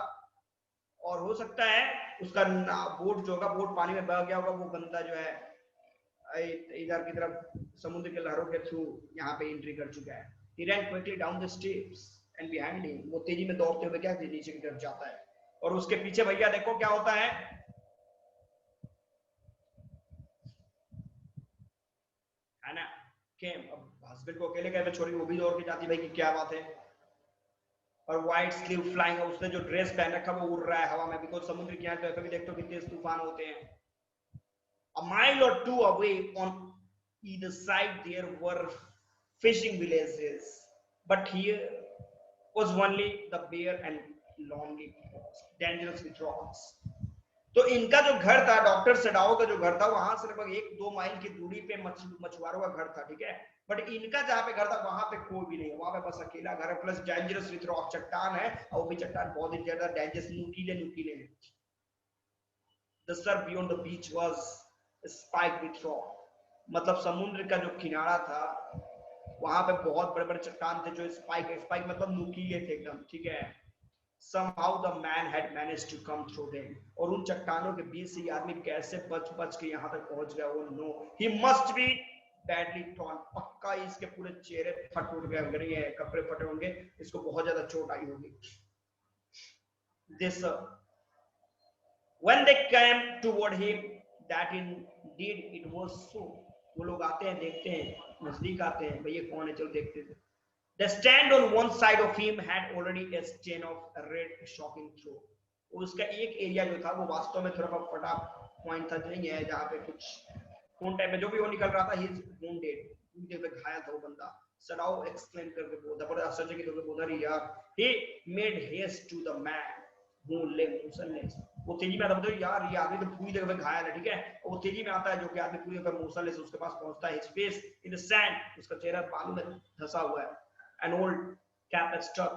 S1: और हो सकता है उसका बोट जो होगा, बोट पानी में बह गया होगा, वो बंदा जो है इधर की तरफ समुद्र के लहरों के थ्रू यहाँ पे एंट्री कर चुका है। He ran quickly down the steps and behind him, वो तेजी में दौड़ते हुए क्या नीचे की तरफ जाता है और उसके पीछे भैया देखो क्या होता है ना, केम। अब हस्बैंड को अकेले कैसे छोड़ी, वो भी दौड़ के जाती भाई कि क्या बात है। और व्हाइट स्लीव फ्लाइंग, उसने जो ड्रेस पहन रखा वो उड़ रहा है हवा में, बिकॉज समुद्र के यहाँ कभी देखते हो कितने तेज तूफान होते हैं। A mile or two away on either side there were fishing villages, but here was only the bare and lonely coast, dangerous with rocks. तो इनका जो घर था, डॉक्टर सेडाओ का जो घर था, वहां से लगभग 1-2 माइल की दूरी पे मछुआरों का घर था, ठीक है। बट इनका जहाँ पे घर था वहां पे कोई भी नहीं, वहां पे बस अकेला घर है, प्लस डेंजरस विथ रॉक, चट्टान है, और वो भी चट्टान बहुत ही ज्यादा डेंजरस, नुकीले हैं। The surf beyond the beach was spiked with rock, मतलब समुद्र का जो किनारा था वहां पे बहुत बड़े बड़े चट्टान थे जो स्पाइक मतलब नुकीले थे एकदम, ठीक है। Somehow the man had managed to come through them, और उन चट्टानों के बीच से ये आदमी कैसे बच के यहाँ तक पहुंच गया, वो no he must be badly torn, पक्का इसके पूरे चेहरे फट उठ गए होंगे, कपड़े फटे होंगे, इसको बहुत ज्यादा चोट आई होगी। This when they came toward him, that indeed it was so, वो लोग आते हैं, देखते हैं, नजदीक आते हैं, भैया कौन है, चलो देखते हैं। The stand on one side of him had already a stain of red shocking through, उसका एक एरिया जो था वो वास्तव में थोड़ा फटा पॉइंट था, नहीं है जहाँ पे कुछ खून टाइप में जो भी वो निकल रहा था, he is wounded, पूरे पे घायल था वो बंदा। सडाओ एक्सक्लेम करके बोला, बड़ा आश्चर्य की बोला, यार, he made haste to the man who lay motionless, वो तेजी में आता है, यार ये आदमी तो पूरी जगह पे घायल है, ठीक है। और वो तेजी में आता है जो कि आदमी पूरी जगह मोशनलेस उसके पास पहुंचता है, his face in the sand, उसका चेहरा बालू में धंसा हुआ है। An old cap had stuck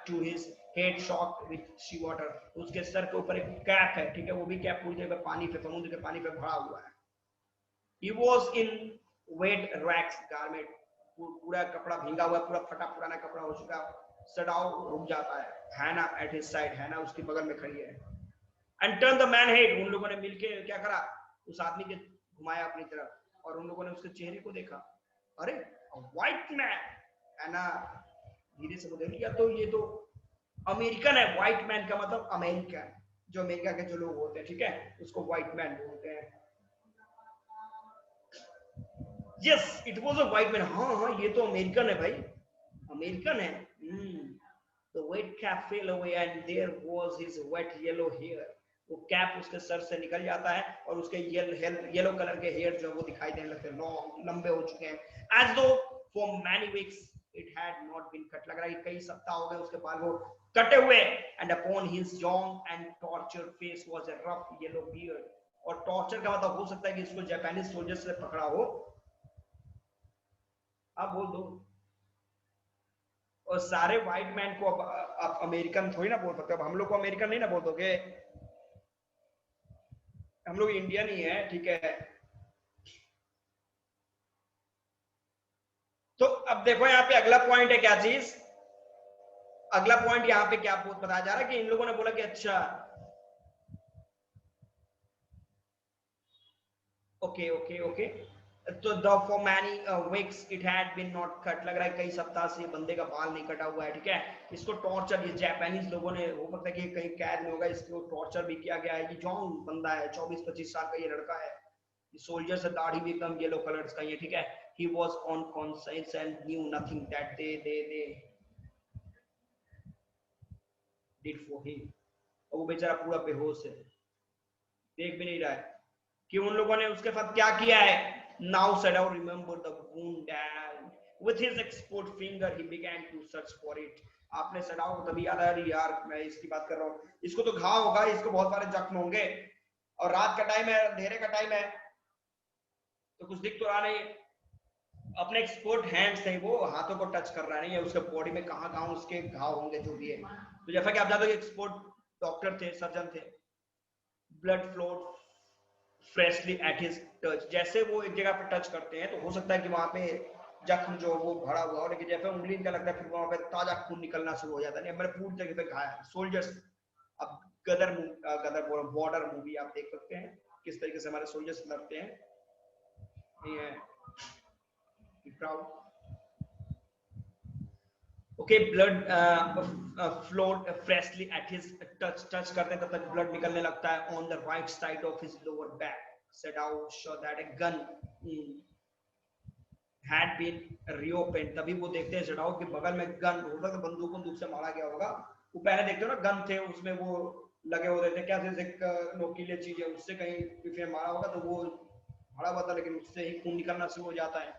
S1: to his head, shocked with sea water, उसके सर के ऊपर एक कैप है, ठीक है, वो भी कैप पूरी जगह पानी पे, समुद्र के पानी पे भरा हुआ है। He was in wet rags garment, पूरा कपड़ा भींगा हुआ, पूरा फटा पुराना कपड़ा हो चुका। सडाओ रुक जाता है, हैना at his side, हैना उसके बगल में खड़ी है। And turn the man head, उन लोगों ने मिलके क्या करा, उस आदमी के घुमाया अपनी तरफ, और उन लोगों ने उसके चेहरे को देखा, अरे व्हाइट मैन, हैना धीरे से बोल दिया, तो ये तो अमेरिकन है। व्हाइट मैन का मतलब अमेरिकन, जो अमेरिका के जो लोग होते हैं, ठीक है, उसको व्हाइट मैन बोलते हैं। Yes, it was a white man, हाँ ये तो अमेरिकन है भाई, अमेरिकन है। The wet cap fell away and there was his wet yellow hair, वो कैप उसके सर से निकल जाता है और उसके येलो कलर के हेयर जो है वो दिखाई देने लगते हैं, लॉन्ग लंबे हो चुके हैं। As though for many weeks it had not been cut, लग रहा है कई सप्ताह हो गए उसके बाल वो कटे हुए। And upon his young and tortured face was a rough yellow beard, और टॉर्चर का मतलब हो सकता है कि इसको जापानीज सोल्जर से पकड़ा हो, आप बोल दो। और सारे व्हाइट मैन को अब अमेरिकन थोड़ी ना बोल सकते, अब हम लोग को अमेरिकन नहीं ना बोल दोगे, हम लोग इंडियन ही है, ठीक है। तो अब देखो यहाँ पे अगला पॉइंट है क्या चीज, अगला पॉइंट यहाँ पे क्या बताया जा रहा है कि इन लोगों ने बोला कि अच्छा ओके ओके ओके, तो for many weeks it had been not cut, लग रहा है कई सप्ताह से बंदे का बाल नहीं कटा हुआ है, ठीक है। इसको टॉर्चर, ये जापानीज लोगों ने, हो सकता है कि कहीं कैद में होगा, इसको टॉर्चर भी किया गया है। ये जॉन बंदा है, 24-25 साल का ये लड़का है, सोल्जर से दाढ़ी भी एकदम येलो कलर का ये, ठीक है। he was unconscious and knew nothing that they did for him, और वो बेचारा पूरा बेहोश है, देख भी नहीं रहा है कि उन लोगों ने उसके साथ क्या किया है। Now Sadao remembered the wound and with his expert finger he began to search for it. आपने सडाओ को तभी याद आया, यार मैं इसकी बात कर रहा हूँ, इसको तो घाव होगा, इसको बहुत सारे जख्म होंगे, और रात का टाइम है, अंधेरे का टाइम है, तो कुछ दिख तो रहा नहीं। अपने एक्सपर्ट हैंड से वो हाथों को टच कर रहा नहीं है, उसके बॉडी में कहाँ उसके घाव होंगे जो भी है। तो जैसा कि आप जानते हो एक्सपर्ट डॉक्टर थे, सर्जन थे, blood flow freshly at his touch, जैसे वो एक जगह पर टच करते हैं तो हो सकता है कि वहां पे जख्म जो वो भरा हुआ और लेकिन जैसे उंगली का लगता है फिर वहां पे ताजा खून निकलना शुरू हो जाता है। मैंने पूरी जगह पे घायल सोल्जर्स। अब गदर बॉर्डर मूवी आप देख सकते हैं किस तरीके से हमारे सोल्जर्स लड़ते हैं। ये proud okay blood flowed freshly at his touch करते तब तक ब्लड निकलने लगता है on the right side of his lower back सेडाउ show that a gun had been reopened। तभी वो देखते हैं सेडाउ के बगल में गन होगा तो बंदूक से मारा गया होगा। वो पहले देखते हो ना गन थे उसमें वो लगे होते थे क्या जैसे नोकीले चीज है उससे कहीं किसी मारा होगा तो वो भरा हुआ था लेकिन उससे ही खून निकलना शुरू हो जाता है।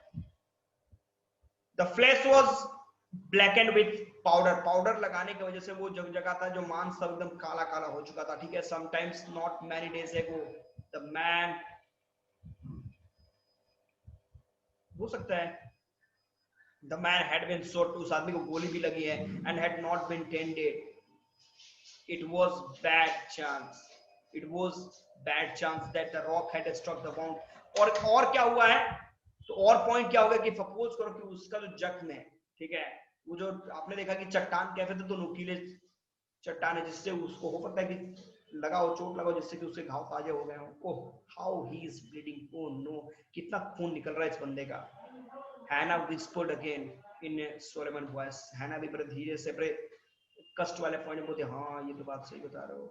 S1: The flash was black and with powder लगाने की वजह से वो जगह था जो मांस सब एकदम काला काला हो चुका था। ठीक है sometimes not many days ago the man हो सकता है the man had been shot उस आदमी को गोली भी लगी है and had not been tended. It was bad chance that the rock had struck the bound. और क्या हुआ है तो और पॉइंट क्या होगा कि सपोज करो कि उसका जो जख्म है ठीक है वो जो आपने देखा कि चट्टान कहते थे तो नुकीले चट्टान है जिससे उसको हो सकता है कि लगाओ चोट लगाओ जिससे कि उसके घाव ताजे हो गए हो। Oh how he is bleeding oh no कितना खून निकल रहा है इस बंदे का। हैना whispered again in a solemn voice। हैना भी बड़े धीरे से बड़े कष्ट वाले पॉइंट में बोलते हाँ ये तो बात सही बता रहे हो।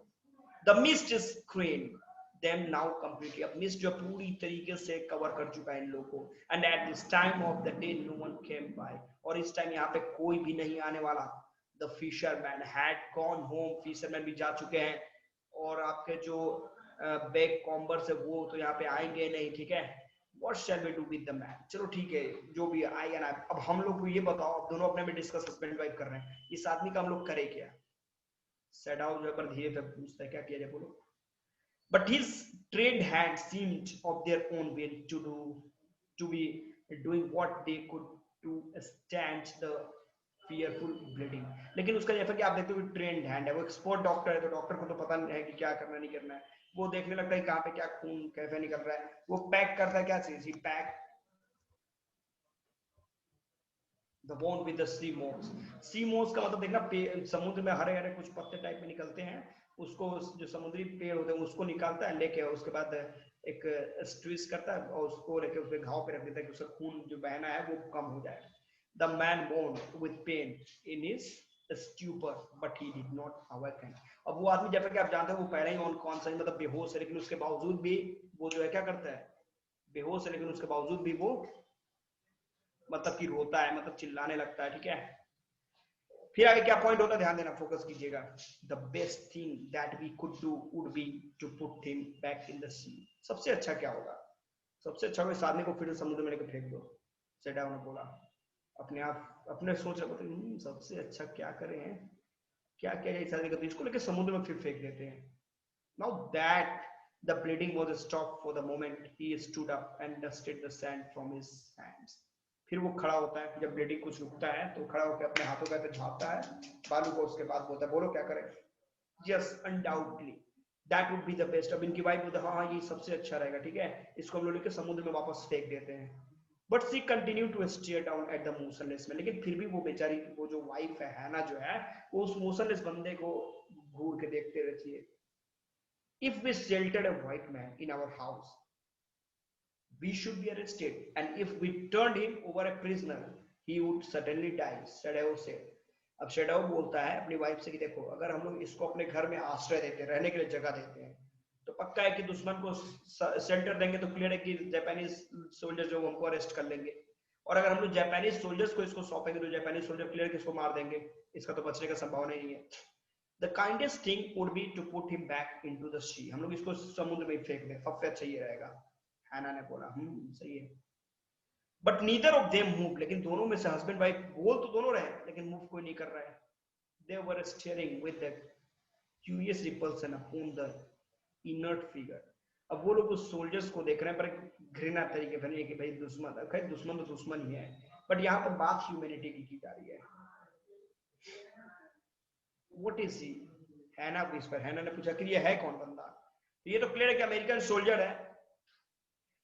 S1: The mist is screen them now completely। अब मिस्ट जो पूरी तरीके से कवर कर चुका है इन लोगों को। And at this time of the day no one came by और इस टाइम यहाँ पे कोई भी नहीं आने वाला। The fisherman had gone home fisherman भी जा चुके हैं और आपके जो बैक कॉम्बर्स है वो तो यहाँ पे आएंगे नहीं। ठीक है What shall we do with the man? चलो ठीक है जो भी आई एंड अब हम लोग को ये बताओ अब दोनों अपने में डिस्कस हस्बैंड वाइफ कर रहे हैं इस आदमी का हम लोग करें क्या। सेडाउ जो है पर धीरे से पूछता है क्या किया जाए बोलो। But his trained hands seemed of their own will to be doing what they could to stand the fearful bleeding। लेकिन उसका जैसा कि आप देखते हो ट्रेंड हैंड है वो एक्सपर्ट डॉक्टर है तो डॉक्टर को तो पता नहीं है कि क्या करना नहीं करना है। वो देखने लगता है कहाँ पे क्या खून कैसे निकल रहा है। वो पैक करता है क्या चीज pack the bone with the sea moss. Sea मोस का मतलब देखना समुद्र में हरे हरे कुछ पत्ते टाइप में निकलते हैं उसको जो समुद्री पेड़ होते हैं उसको निकालता है लेके उसके बाद एक स्ट्विच करता है और उसको लेके उसके घाव पे रख देता है कि उसका खून जो बहना है वो कम हो जाए। The man bone with pain in his stupor but he did not awaken. अब वो आदमी जैसा कि आप जानते हैं वो पहले ही ऑन कॉन्शियस मतलब बेहोश है लेकिन उसके बावजूद भी वो जो है क्या करता है बेहोश है लेकिन उसके बावजूद भी वो मतलब कि रोता है मतलब चिल्लाने लगता है। ठीक है फिर आगे क्या पॉइंट होता है ध्यान देना फोकस कीजिएगा। The best thing that we could do would be to put him back in the sea. सबसे अच्छा क्या होगा सबसे अच्छा इस आदमी को फिर समुद्र में लेकर फेंक दो। सेडाउ ने बोला अपने आप अपने सोच रहे सबसे अच्छा क्या करें क्या किया जाए इस आदमी को इसको लेकर समुद्र में फिर फेंक देते हैं। Now that the bleeding was stop for the moment he stood up and dusted the sand from his hands. फिर वो खड़ा होता है जब ब्लीडिंग कुछ रुकता है तो खड़ा होकर अपने हाथों का झाड़ता है बालू को उसके बाद बोलता है बोलो क्या करें। Yes undoubtedly that would be the best. अब इनकी वाइफ बोलते हाँ ये सबसे अच्छा रहेगा। ठीक है इसको हम लोग लेकर समुद्र में वापस फेंक देते हैं। But she continue to stare down at the motionless man. लेकिन फिर भी वो बेचारी वो जो वाइफ है हैना जो है वो उस मोशनलेस बंदे को घूर के देखते रहती है। If we sheltered a white man in our house we should be arrested and if we turned him over a prisoner he would certainly die Shadow said। अब शेडाउ बोलता है अपनी वाइफ से कि देखो अगर हम लोग इसको अपने घर में आश्रय देते हैं रहने के लिए जगह देते हैं तो पक्का है कि दुश्मन को शेल्टर देंगे तो क्लियर है कि जापानीज सोल्जर्स जो हमको अरेस्ट कर लेंगे और अगर हम लोग जापानीज सोल्जर्स को इसको सौंपेंगे तो जापानीज सोल्जर क्लियर कि इसको मार देंगे इसका तो बचने का संभावना ही नहीं है। The kindest thing would be to put him back into the sea. हम लोग इसको समुद्र में फेंक दें सबसे अच्छा ये रहेगा। हैना ने बोला सही है। But neither of them move. लेकिन दोनों में से हस्बैंड वाइफ बोल तो दोनों रहे लेकिन मूव कोई नहीं कर रहा है। They were staring with the curious repulsion upon the inert figure. अब वो लोग उस सोल्जर्स को देख रहे हैं पर घृणा तरीके से नहीं कि भाई दुश्मन खैर दुश्मन तो दुश्मन ही है बट यहाँ पर बात ह्यूमैनिटी की जा रही है। व्हाट इज ही हैना विस्पर। हैना ने पूछा कि ये है कौन बंदा। ये तो क्लियर है कि अमेरिकन सोल्जर है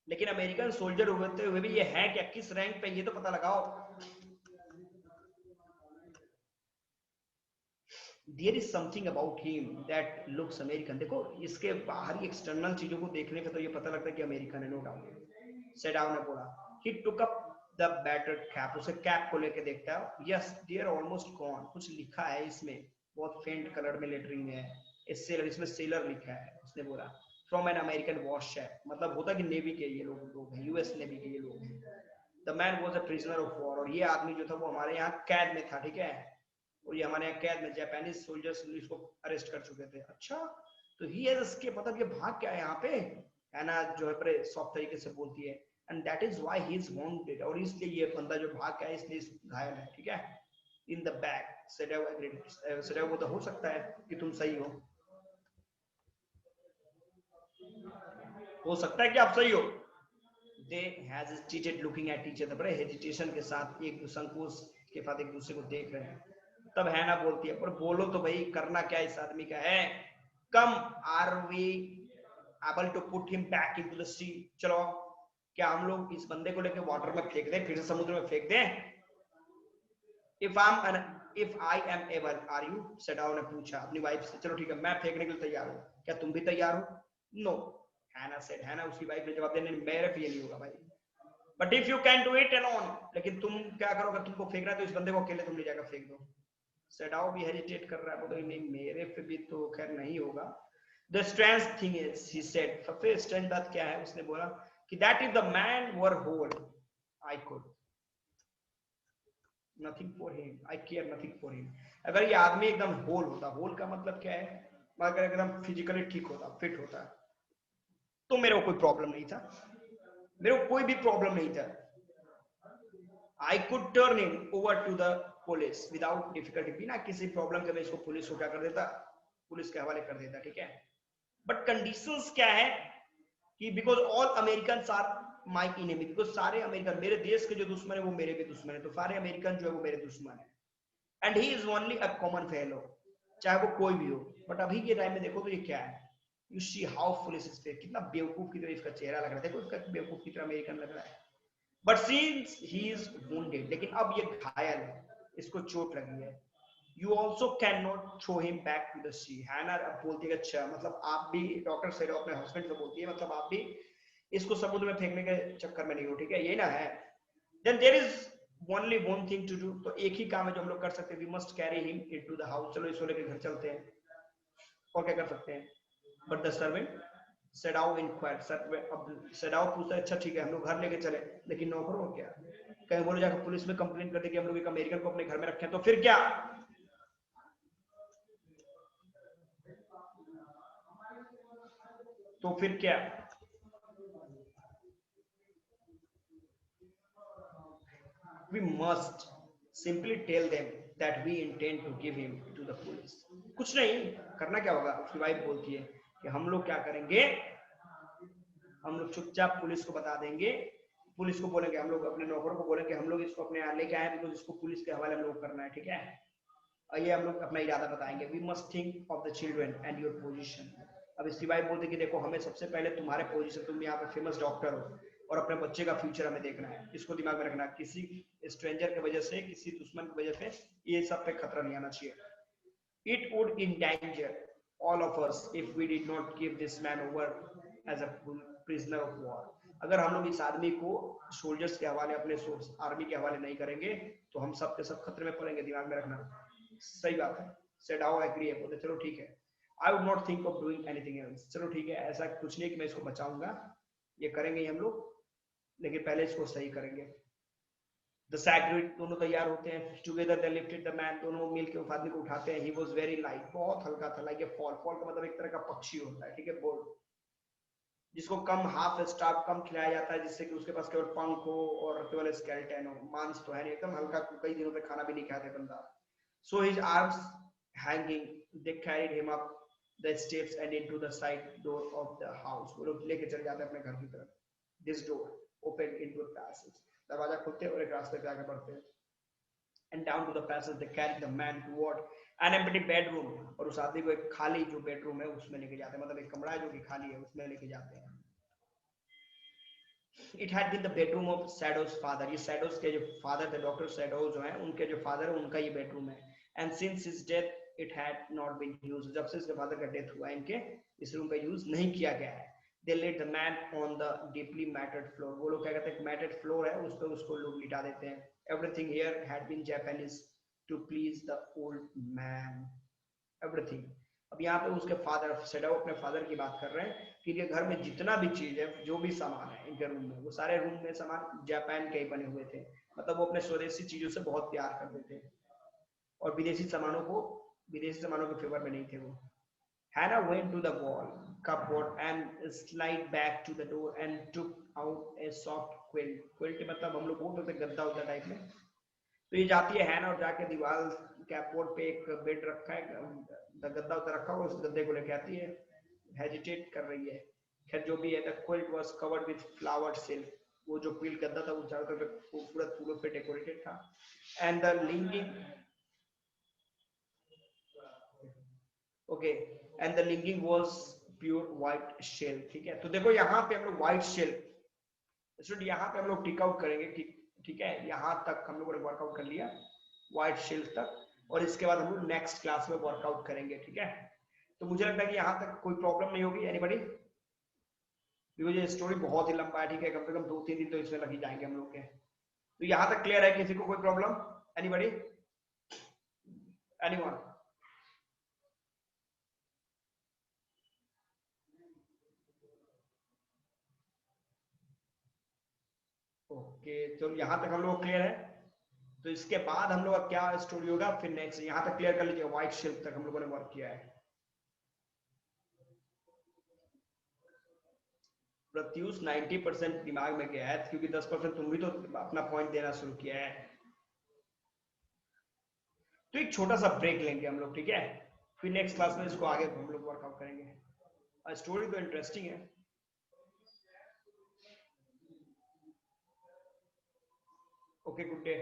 S1: लेकिन अमेरिकन सोल्जर होते हुए भी ये है क्या, किस रैंक पे, ये तो पता लगाओ। There is something about him that looks American. देखो इसके बाहरी एक्सटर्नल चीजों को देखने पे तो ये पता लगता है कि अमेरिकन है, नो डाउट। सेडाव ने बोला he took up the battered cap, उसे कैप को लेके देखता है। यस देयर ऑलमोस्ट गॉन, कुछ लिखा है इसमें, बहुत फेंट कलर में लेटरिंग में है, इसमें सेलर लिखा है। उसने बोला from an American wash shape, मतलब होता कि नेवी के ये लोग हैं, यूएस नेवी के ये लोग हैं। The man was a prisoner of war, और ये आदमी जो था वो हमारे यहाँ कैद में था, ठीक है। और ये हमारे यहाँ कैद में, जापानीज सोल्जर्स इसको अरेस्ट कर चुके थे। अच्छा, तो ही हैज एस्केप, मतलब ये भाग क्या है यहाँ पे, है ना, जो है बड़े सॉफ्ट तरीके से बोलती है। And that is why he is wanted, और इसलिए ये बंदा जो भाग गया है इसलिए घायल है, ठीक है। इन द बैक सेडेव एग्रीड, सेडेव वो तो हो सकता है कि तुम सही हो सकता है कि आप सही हो। They hesitated looking at each other, बड़े हेजिटेशन के साथ एक संकोच के साथ एक दूसरे को देख रहे हैं। तब हैना बोलती है, पर बोलो तो भाई, करना क्या इस आदमी का है। Come are we able to put him back into the sea, चलो क्या हम लोग इस बंदे को लेके वाटर में फेंक दें, फिर से समुद्र में फेंक दें। If I am able are you, सेडाओ ने पूछा अपनी वाइफ से। चलो ठीक है, मैं फेंकने के लिए तैयार हूँ, क्या तुम भी तैयार हो? नो, हैना सेड, हैना उसकी वाइफ ने जवाब देने, मेरे पे ये नहीं होगा भाई। But if you can do it alone, लेकिन तुम क्या करोगे, तुमको फेंकना है तो इस बंदे को अकेले तुम ले जाकर फेंक दो। सेडाओ भी हेजिटेट कर रहा है, बोले नहीं मेरे पे भी तो खैर नहीं होगा। The strange thing is, he said, सबसे स्ट्रेंज बात क्या है, उसने बोला कि that if the man were whole I could nothing for him, I care nothing for him. अगर ये आदमी एकदम होल होता, होल का मतलब क्या है, अगर एकदम फिजिकली ठीक होता, फिट होता, तो मेरे को कोई प्रॉब्लम नहीं था, मेरे को कोई भी प्रॉब्लम नहीं था। I could turn him over to the police without difficulty, बिना किसी प्रॉब्लम के मैं इसको पुलिस को क्या कर देता, पुलिस के हवाले कर देता, ठीक है। बट कंडीशंस क्या है कि because all American are my enemy, because सारे अमेरिकन, मेरे देश के जो दुश्मन है वो मेरे भी दुश्मन है, तो सारे अमेरिकन जो है वो मेरे दुश्मन है। And he is only a common fellow, चाहे वो कोई भी हो। बट अभी के टाइम में देखो तो ये क्या है, you see how foolish is, कितना बेवकूफ की तरह इसका चेहरा लग रहा है, देखो इसका बेवकूफ की तरह अमेरिकन लग रहा है। But since he is wounded, लेकिन अब ये घायल है, इसको चोट लगी है। You also can not throw him back to the sea, है ना। अब बोलती है अच्छा, मतलब आप भी, डॉक्टर सेरो अपने हस्बैंड से बोलती है, मतलब आप भी इसको समुद्र में फेंकने के चक्कर में नहीं हो, ठीक है, ये ना है। Then there is only one thing to do, तो एक ही काम है जो हम लोग कर सकते हैं, we must carry him into the house, चलो इसको लेकर घर चलते हैं, और क्या कर सकते हैं। बट द सर्वेंट सेडाओ इंक्वायर्ड, अब सेडाओ पूछता है अच्छा ठीक है हम लोग घर लेके चले, लेकिन नौकर हो क्या, कहीं बोले जाकर पुलिस में कंप्लेन कर दे कि हम लोग एक अमेरिकन को अपने घर में रखे, तो फिर क्या, तो फिर क्या। We must simply tell them that we intend to give him to the police, कुछ नहीं करना, क्या होगा, उसकी वाइफ बोलती है कि हम लोग क्या करेंगे, हम लोग चुपचाप पुलिस को बता देंगे, पुलिस को बोलेंगे, हम लोग अपने नौकर को बोलेंगे हम लोग इसको अपने यहाँ लेके आए, बिकॉज इसको पुलिस के हवाले हम लोग करना है, ठीक है। और ये हम लोग अपना इरादा बताएंगे, we must think of the children and your position. अब इसकी वाइफ बोलते कि देखो हमें सबसे पहले तुम्हारे पोजीशन, तुम यहाँ पे फेमस डॉक्टर हो और अपने बच्चे का फ्यूचर हमें देखना है, इसको दिमाग में रखना, किसी स्ट्रेंजर की वजह से, किसी दुश्मन की वजह से ये सब पे खतरा नहीं आना चाहिए। It would endanger all of us if we did not give this man over as a prisoner of war, अगर हम लोग इस आदमी को सोल्जर्स के हवाले, अपने आर्मी के हवाले नहीं करेंगे तो हम सब के सब खतरे में पड़ेंगे, दिमाग में रखना। सही बात है, सेडाओ एग्री है, बोलते चलो ठीक है, I would not think of doing anything else, चलो ठीक है, ऐसा कुछ नहीं कि मैं इसको बचाऊंगा, ये करेंगे हम लोग, लेकिन पहले इसको सही करेंगे। द सैक्रेड, दोनों तैयार होते हैं, together they lifted the man, दोनों मिलकर उस आदमी को उठाते हैं। ही वाज वेरी लाइट, बहुत हल्का था, लाइक ए फॉल, फॉल का मतलब एक तरह का पक्षी होता है, ठीक है, बोल, जिसको कम हाफ स्टाफ कम खिलाया जाता है, जिससे कि उसके पास केवल पंख हो और केवल स्केलेटन हो, मांस तो है नहीं, एकदम हल्का, कई दिनों तक खाना भी नहीं खाते बंदा। So his arms hanging, they carried him up the steps and into the side door of the house, वो लोग लेके चले जाते हैं अपने घर की तरफ। This door open into the passage, दरवाजा खुलते हैं और एक रास्ते पे आगे बढ़ते हैं। And down to the passage they carry the man toward an empty bedroom, और उस आदमी को एक खाली जो बेडरूम है उसमें लेके जाते हैं, मतलब एक कमरा है जो कि खाली है उसमें लेके जाते हैं। It had been the bedroom of Sadao's father, ये सैडोज के जो फादर थे, डॉक्टर सैडो जो है उनके जो फादर है उनका ये बेडरूम है। And since his death it had not been used, जब से इसके फादर का डेथ हुआ है इनके इस रूम का यूज नहीं किया गया है। They laid the man on the deeply matted floor, वो लोग क्या कहते हैं मैटेड फ्लोर है उस पर उसको लोग लिटा देते हैं। Everything here had been Japanese to please the old man, everything. अब यहाँ पे उसके फादर सेडो अपने फादर की बात कर रहे हैं कि इनके घर में जितना भी चीज है, जो भी सामान है इनके रूम में, वो सारे रूम में सामान जापान के ही बने हुए थे। मतलब वो अपने स्वदेशी चीजों से बहुत प्यार करते थे और विदेशी सामानों के फेवर में नहीं थे वो। Hannah went to the wall cupboard and slid back to the door and took out a soft quilt. Quilt मतलब हम लोग बोलते थे गद्दा होता टाइप में। तो ये जाती है हैना और जाके दीवार कैपबोर्ड पे एक बेड रखा है, गद्दा उधर रखा हुआ, उस गद्दे को लेके आती है, हेजिटेट कर रही है। खैर जो भी है, the quilt was covered with flowered silk, वो जो क्विल्ट गद्दा था वो चारों तरफ खूबसूरत फूलों पे डेकोरेटेड था। And the lining okay and the lining was pure white shell. ठीक है, तो देखो यहाँ पे हम लोग व्हाइट शेल, यहाँ पे हम लोग टिक आउट करेंगे। ठीक है, यहाँ तक हम लोगों ने वर्कआउट कर लिया व्हाइट शेल तक, और इसके बाद हम लोग नेक्स्ट क्लास में वर्कआउट करेंगे। ठीक है, तो मुझे लगता है कि यहाँ तक कोई प्रॉब्लम नहीं होगी एनीबॉडी, क्योंकि ये स्टोरी बहुत ही लंबा है। ठीक है, कम से कम 2-3 दिन तो इसमें लग ही जाएंगे हम लोग के। तो यहाँ तक क्लियर है, किसी को कोई प्रॉब्लम? Anybody, anyone? ओके, तो यहाँ तक हम लोग क्लियर है। तो इसके बाद हम लोग का क्या स्टोरी होगा फिर नेक्स्ट, यहाँ तक क्लियर कर लीजिए। व्हाइट शेल्फ तक हम लोगों ने वर्क किया है। प्रत्युष 90% दिमाग में गया है, क्योंकि 10% तुम भी तो अपना पॉइंट देना शुरू किया है। तो एक छोटा सा ब्रेक लेंगे हम लोग, ठीक है, फिर नेक्स्ट क्लास में इसको आगे हम लोग वर्कआउट करेंगे। स्टोरी तो इंटरेस्टिंग है। Okay, good day.